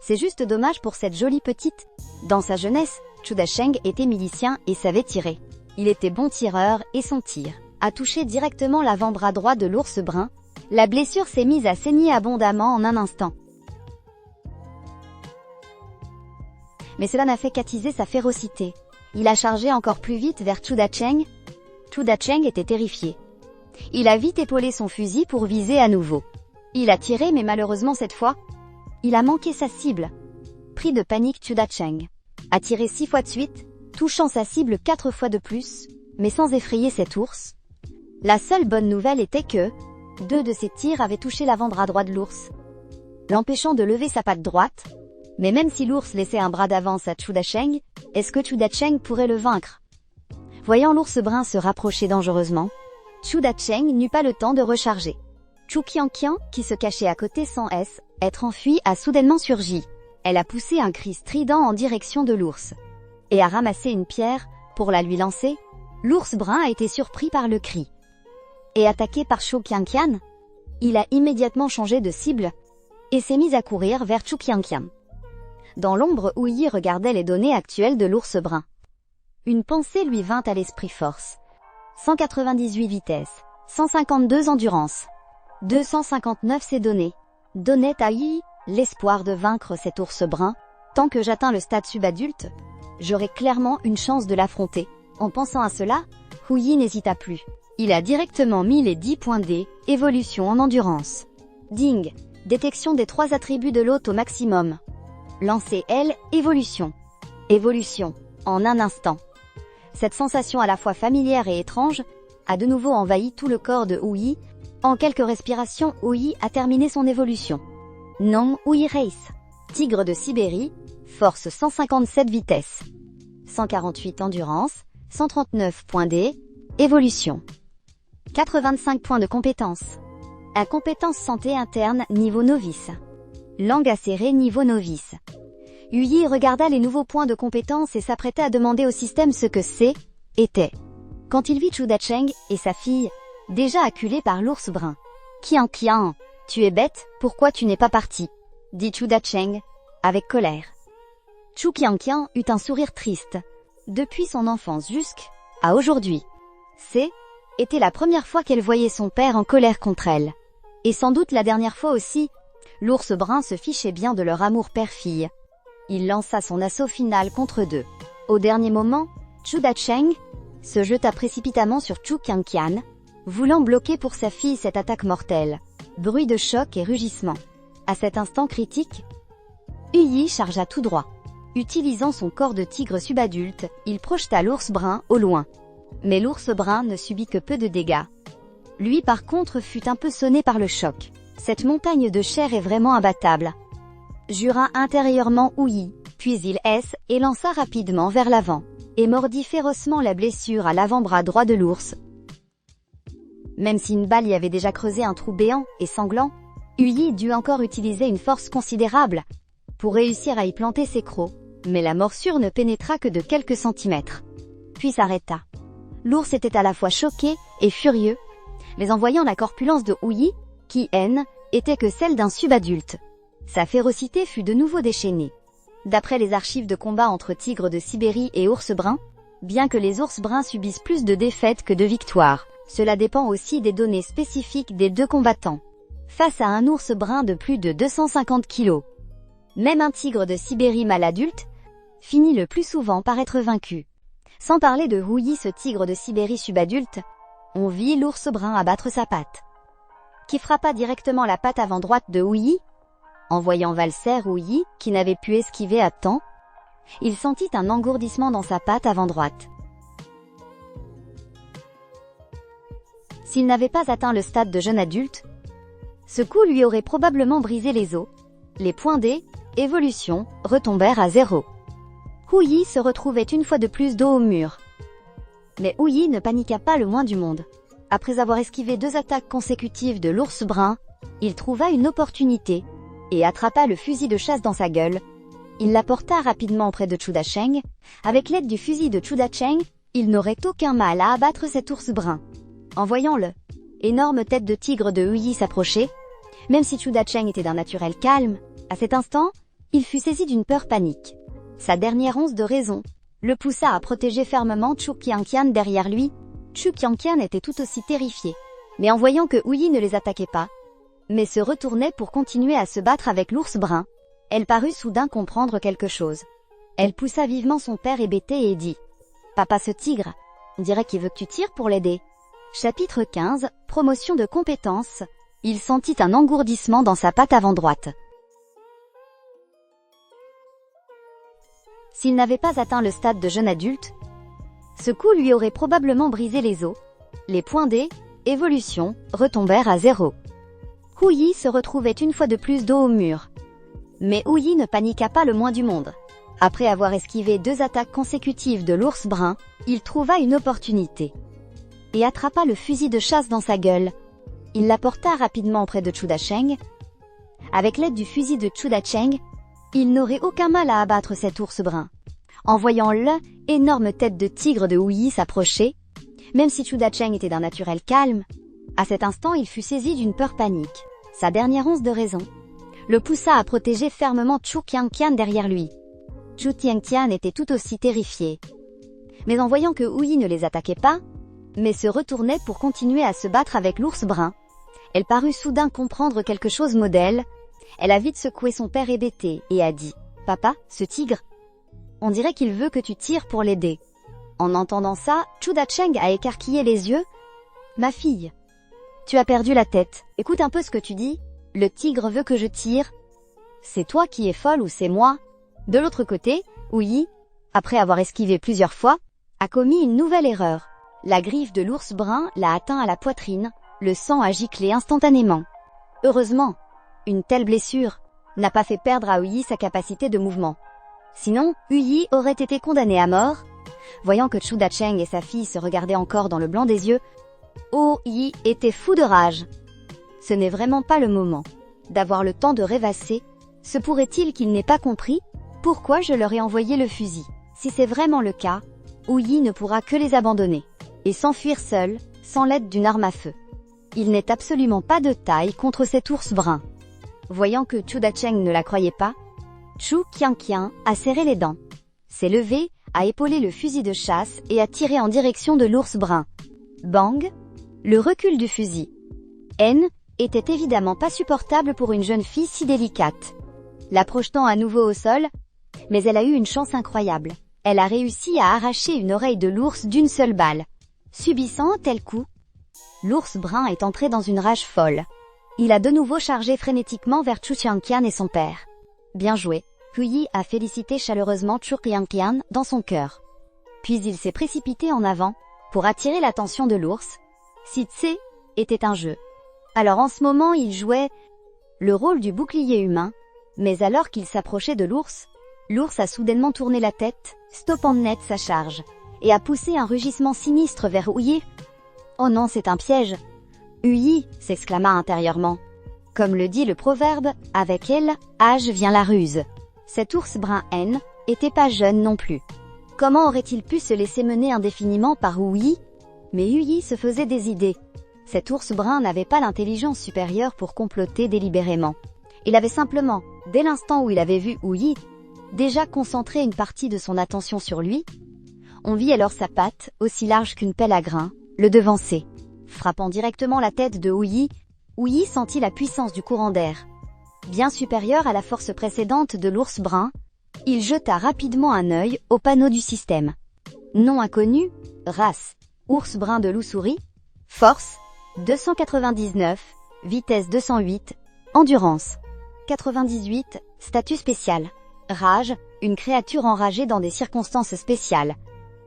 C'est juste dommage pour cette jolie petite. Dans sa jeunesse, Chu Dasheng était milicien et savait tirer. Il était bon tireur et son tir a touché directement l'avant-bras droit de l'ours brun. La blessure s'est mise à saigner abondamment en un instant. Mais cela n'a fait qu'attiser sa férocité. Il a chargé encore plus vite vers Chu Dasheng. Chu Dasheng était terrifié. Il a vite épaulé son fusil pour viser à nouveau. Il a tiré, mais malheureusement cette fois, il a manqué sa cible. Pris de panique, Chu Dasheng a tiré 6 fois de suite, touchant sa cible 4 fois de plus, mais sans effrayer cet ours. La seule bonne nouvelle était que 2 de ses tirs avaient touché l'avant-bras droit de l'ours, l'empêchant de lever sa patte droite. Mais même si l'ours laissait un bras d'avance à Chu Dasheng, est-ce que Chu Dasheng pourrait le vaincre? Voyant l'ours brun se rapprocher dangereusement, Chu Dasheng n'eut pas le temps de recharger. Chu Qianqian, qui se cachait à côté sans être enfui, a soudainement surgi. Elle a poussé un cri strident en direction de l'ours et a ramassé une pierre pour la lui lancer. L'ours brun a été surpris par le cri et attaqué par Chu Qianqian. Il a immédiatement changé de cible et s'est mis à courir vers Chu Qianqian. Dans l'ombre, Ouyi regardait les données actuelles de l'ours brun. Une pensée lui vint à l'esprit: force 198 vitesse, 152 endurance, 259 ces données. Donnait à Yi l'espoir de vaincre cet ours brun. Tant que j'atteins le stade subadulte, j'aurai clairement une chance de l'affronter. En pensant à cela, Ouyi n'hésita plus. Il a directement mis les 10 points d'évolution en endurance. Ding, détection des 3 attributs de l'hôte au maximum. Lancer évolution. Évolution, en un instant. Cette sensation à la fois familière et étrange a de nouveau envahi tout le corps de Ouyi. En quelques respirations, Ouyi a terminé son évolution. Non, Ouyi Race. Tigre de Sibérie, force 157 vitesse, 148 endurance, 139 points évolution. 85 points de compétence. À compétence santé interne niveau novice. Langue acérée niveau novice. Ouyi regarda les nouveaux points de compétence et s'apprêtait à demander au système ce que était. Quand il vit Chu Dasheng et sa fille, déjà acculés par l'ours brun. Qianqian, tu es bête, pourquoi tu n'es pas parti? Dit Chu Dasheng, avec colère. Chu Qianqian eut un sourire triste. Depuis son enfance jusqu'à aujourd'hui. Était la première fois qu'elle voyait son père en colère contre elle. Et sans doute la dernière fois aussi. L'ours brun se fichait bien de leur amour père-fille. Il lança son assaut final contre eux. Au dernier moment, Chu Dasheng se jeta précipitamment sur Chu Qianqian, voulant bloquer pour sa fille cette attaque mortelle. Bruit de choc et rugissement. À cet instant critique, Ouyi chargea tout droit. Utilisant son corps de tigre subadulte, il projeta l'ours brun au loin. Mais l'ours brun ne subit que peu de dégâts. Lui par contre fut un peu sonné par le choc. Cette montagne de chair est vraiment imbattable. Jura intérieurement Ouyi, puis il et lança rapidement vers l'avant, et mordit férocement la blessure à l'avant-bras droit de l'ours. Même si une balle y avait déjà creusé un trou béant et sanglant, Ouyi dut encore utiliser une force considérable pour réussir à y planter ses crocs, mais la morsure ne pénétra que de quelques centimètres, puis s'arrêta. L'ours était à la fois choqué et furieux, mais en voyant la corpulence de Ouyi, qui était que celle d'un subadulte, sa férocité fut de nouveau déchaînée. D'après les archives de combat entre tigres de Sibérie et ours bruns, bien que les ours bruns subissent plus de défaites que de victoires, Cela dépend aussi des données spécifiques des deux combattants. Face à un ours brun de plus de 250 kg, même un tigre de Sibérie mâle adulte finit le plus souvent par être vaincu. Sans parler de Houyi, ce tigre de Sibérie subadulte, on vit l'ours brun abattre sa patte, qui frappa directement la patte avant droite de Houyi. En voyant valser Houyi, qui n'avait pu esquiver à temps, il sentit un engourdissement dans sa patte avant droite. S'il n'avait pas atteint le stade de jeune adulte, ce coup lui aurait probablement brisé les os. Les points D, évolution, retombèrent à 0. Houyi se retrouvait une fois de plus dos au mur. Mais Houyi ne paniqua pas le moins du monde. Après avoir esquivé 2 attaques consécutives de l'ours brun, il trouva une opportunité et attrapa le fusil de chasse dans sa gueule. Il la porta rapidement auprès de Chu Dacheng. Avec l'aide du fusil de Chu Dacheng, il n'aurait aucun mal à abattre cet ours brun. En voyant le énorme tête de tigre de Houyi s'approcher, même si Chu Dacheng était d'un naturel calme, à cet instant, il fut saisi d'une peur panique. Sa dernière once de raison le poussa à protéger fermement Chu Qianqian derrière lui. Chu Qianqian était tout aussi terrifié. Mais en voyant que Houyi ne les attaquait pas, mais se retournait pour continuer à se battre avec l'ours brun, elle parut soudain comprendre quelque chose. Elle poussa vivement son père hébété et dit « Papa, ce tigre, on dirait qu'il veut que tu tires pour l'aider. » Chapitre 15, promotion de compétences. Il sentit un engourdissement dans sa patte avant droite. S'il n'avait pas atteint le stade de jeune adulte, ce coup lui aurait probablement brisé les os. Les points D, évolution, retombèrent à 0. Houyi se retrouvait une fois de plus dos au mur. Mais Houyi ne paniqua pas le moins du monde. Après avoir esquivé 2 attaques consécutives de l'ours brun, il trouva une opportunité et attrapa le fusil de chasse dans sa gueule. Il la porta rapidement auprès de Chu Dacheng. Avec l'aide du fusil de Chu Dacheng, il n'aurait aucun mal à abattre cet ours brun. En voyant l'énorme tête de tigre de Houyi s'approcher, même si Chu Dacheng était d'un naturel calme, à cet instant il fut saisi d'une peur panique. Sa dernière once de raison le poussa à protéger fermement Chu Qianqian derrière lui. Chu Qianqian était tout aussi terrifié. Mais en voyant que Houyi ne les attaquait pas, mais se retournait pour continuer à se battre avec l'ours brun, elle parut soudain comprendre quelque chose modèle. Elle a vite secoué son père hébété et a dit « Papa, ce tigre, on dirait qu'il veut que tu tires pour l'aider. » En entendant ça, Chu Dacheng a écarquillé les yeux. « Ma fille, tu as perdu la tête, écoute un peu ce que tu dis. Le tigre veut que je tire. C'est toi qui es folle ou c'est moi ?» De l'autre côté, Houyi, après avoir esquivé plusieurs fois, a commis une nouvelle erreur. La griffe de l'ours brun l'a atteint à la poitrine, le sang a giclé instantanément. Heureusement, une telle blessure n'a pas fait perdre à Houyi sa capacité de mouvement. Sinon, Houyi aurait été condamné à mort. Voyant que Chu Dacheng et sa fille se regardaient encore dans le blanc des yeux, Houyi était fou de rage. Ce n'est vraiment pas le moment d'avoir le temps de rêvasser. Se pourrait-il qu'il n'ait pas compris pourquoi je leur ai envoyé le fusil? Si c'est vraiment le cas, Houyi ne pourra que les abandonner et s'enfuir seul, sans l'aide d'une arme à feu. Il n'est absolument pas de taille contre cet ours brun. Voyant que Chu Dacheng ne la croyait pas, Chu Qianqian a serré les dents, s'est levé, a épaulé le fusil de chasse et a tiré en direction de l'ours brun. Bang! Le recul du fusil. N était évidemment pas supportable pour une jeune fille si délicate. La projetant à nouveau au sol, mais elle a eu une chance incroyable. Elle a réussi à arracher une oreille de l'ours d'une seule balle. Subissant un tel coup, l'ours brun est entré dans une rage folle. Il a de nouveau chargé frénétiquement vers Chu Qianqian et son père. Bien joué. Houyi a félicité chaleureusement Chu Qianqian dans son cœur. Puis il s'est précipité en avant pour attirer l'attention de l'ours. Si Tse était un jeu, alors en ce moment il jouait le rôle du bouclier humain, mais alors qu'il s'approchait de l'ours a soudainement tourné la tête, stoppant net sa charge, et a poussé un rugissement sinistre vers Houyi. « Oh non, c'est un piège !» Houyi s'exclama intérieurement. Comme le dit le proverbe, avec elle, âge vient la ruse. Cet ours brun N était pas jeune non plus. Comment aurait-il pu se laisser mener indéfiniment par Houyi? Mais Houyi se faisait des idées. Cet ours brun n'avait pas l'intelligence supérieure pour comploter délibérément. Il avait simplement, dès l'instant où il avait vu Houyi, déjà concentré une partie de son attention sur lui. On vit alors sa patte, aussi large qu'une pelle à grains, le devancer. frappant directement la tête de Huyi. Huyi sentit la puissance du courant d'air. Bien supérieure à la force précédente de l'ours brun, il jeta rapidement un œil au panneau du système. Nom inconnu, race, ours brun de loup-souris, force, 299, vitesse 208, endurance, 98, statut spécial, rage, une créature enragée dans des circonstances spéciales.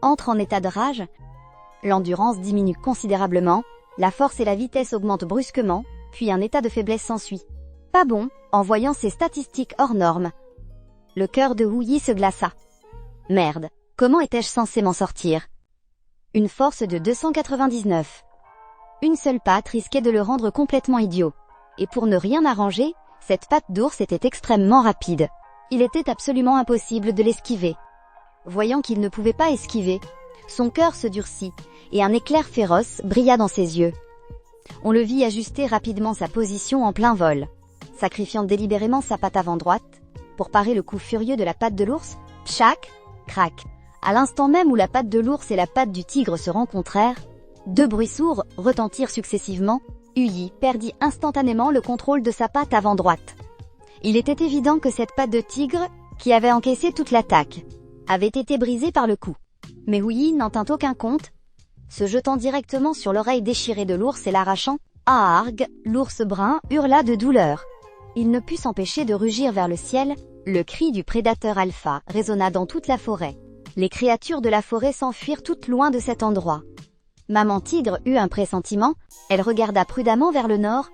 Entre en état de rage, l'endurance diminue considérablement, la force et la vitesse augmentent brusquement, puis un état de faiblesse s'ensuit. Pas bon, en voyant ces statistiques hors normes. Le cœur de Huyi se glaça. Merde, comment étais-je censé m'en sortir? Une force de 299. Une seule patte risquait de le rendre complètement idiot. Et pour ne rien arranger, cette patte d'ours était extrêmement rapide. Il était absolument impossible de l'esquiver. Voyant qu'il ne pouvait pas esquiver, son cœur se durcit, et un éclair féroce brilla dans ses yeux. On le vit ajuster rapidement sa position en plein vol, sacrifiant délibérément sa patte avant droite, pour parer le coup furieux de la patte de l'ours. Tchac, crac. À l'instant même où la patte de l'ours et la patte du tigre se rencontrèrent, deux bruits sourds retentirent successivement. Huyi perdit instantanément le contrôle de sa patte avant droite. Il était évident que cette patte de tigre, qui avait encaissé toute l'attaque, avait été brisée par le coup. Mais Huyi n'en tint aucun compte, se jetant directement sur l'oreille déchirée de l'ours et l'arrachant. Arg, l'ours brun hurla de douleur. Il ne put s'empêcher de rugir vers le ciel. Le cri du prédateur alpha résonna dans toute la forêt. Les créatures de la forêt s'enfuirent toutes loin de cet endroit. Maman Tigre eut un pressentiment, elle regarda prudemment vers le nord,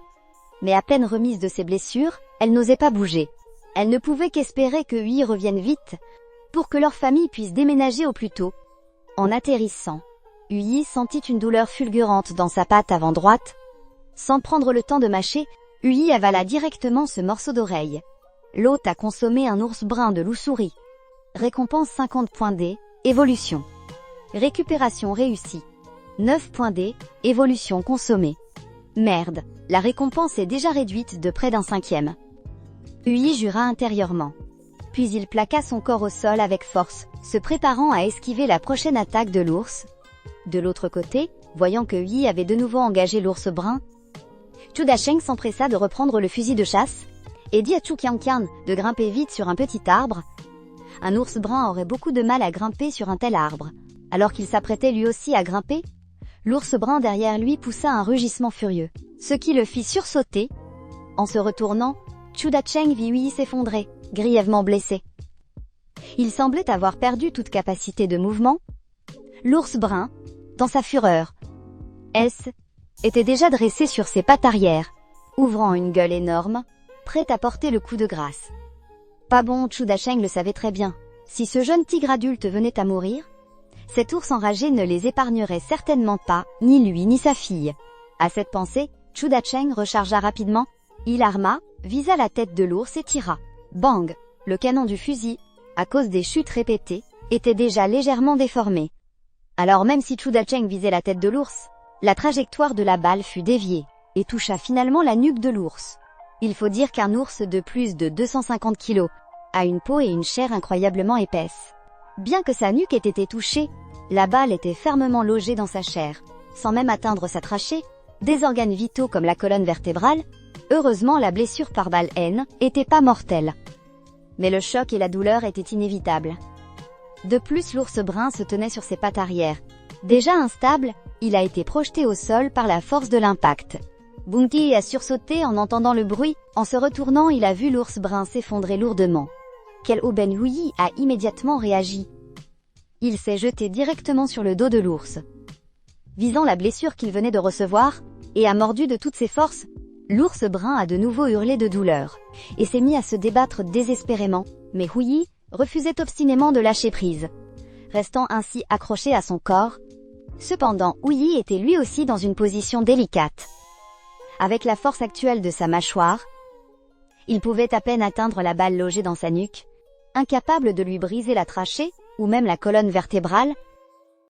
mais à peine remise de ses blessures, elle n'osait pas bouger. Elle ne pouvait qu'espérer que Huyi revienne vite, pour que leur famille puisse déménager au plus tôt. En atterrissant, Huyi sentit une douleur fulgurante dans sa patte avant droite. Sans prendre le temps de mâcher, Huyi avala directement ce morceau d'oreille. L'hôte a consommé un ours brun de loup-souris. Récompense 50 points D, évolution. Récupération réussie. 9 points D, évolution consommée. Merde, la récompense est déjà réduite de près d'un cinquième. Huyi jura intérieurement. Puis il plaqua son corps au sol avec force, se préparant à esquiver la prochaine attaque de l'ours. De l'autre côté, voyant que Huyi avait de nouveau engagé l'ours brun, Chu Dasheng s'empressa de reprendre le fusil de chasse, et dit à Chu Qianqian de grimper vite sur un petit arbre. Un ours brun aurait beaucoup de mal à grimper sur un tel arbre. Alors qu'il s'apprêtait lui aussi à grimper, l'ours brun derrière lui poussa un rugissement furieux, ce qui le fit sursauter. En se retournant, Chu Dasheng vit Huyi s'effondrer, grièvement blessé. Il semblait avoir perdu toute capacité de mouvement. L'ours brun, dans sa fureur, était déjà dressé sur ses pattes arrière, ouvrant une gueule énorme, prêt à porter le coup de grâce. Pas bon, Chu Dasheng le savait très bien. Si ce jeune tigre adulte venait à mourir, cet ours enragé ne les épargnerait certainement pas, ni lui ni sa fille. À cette pensée, Chu Dasheng rechargea rapidement. Il arma, visa la tête de l'ours et tira. Bang! Le canon du fusil, à cause des chutes répétées, était déjà légèrement déformé. Alors même si Chu Dasheng visait la tête de l'ours, la trajectoire de la balle fut déviée, et toucha finalement la nuque de l'ours. Il faut dire qu'un ours de plus de 250 kg a une peau et une chair incroyablement épaisses. Bien que sa nuque ait été touchée, la balle était fermement logée dans sa chair, sans même atteindre sa trachée, des organes vitaux comme la colonne vertébrale. Heureusement, la blessure par balle n'était pas mortelle. Mais le choc et la douleur étaient inévitables. De plus, l'ours brun se tenait sur ses pattes arrière. Déjà instable, il a été projeté au sol par la force de l'impact. Bunky a sursauté en entendant le bruit. En se retournant, il a vu l'ours brun s'effondrer lourdement. Quel aubaine! Huyi a immédiatement réagi. Il s'est jeté directement sur le dos de l'ours. Visant la blessure qu'il venait de recevoir, et a mordu de toutes ses forces, l'ours brun a de nouveau hurlé de douleur, et s'est mis à se débattre désespérément, mais Huyi refusait obstinément de lâcher prise, restant ainsi accroché à son corps. Cependant, Huyi était lui aussi dans une position délicate. Avec la force actuelle de sa mâchoire, il pouvait à peine atteindre la balle logée dans sa nuque, incapable de lui briser la trachée, ou même la colonne vertébrale.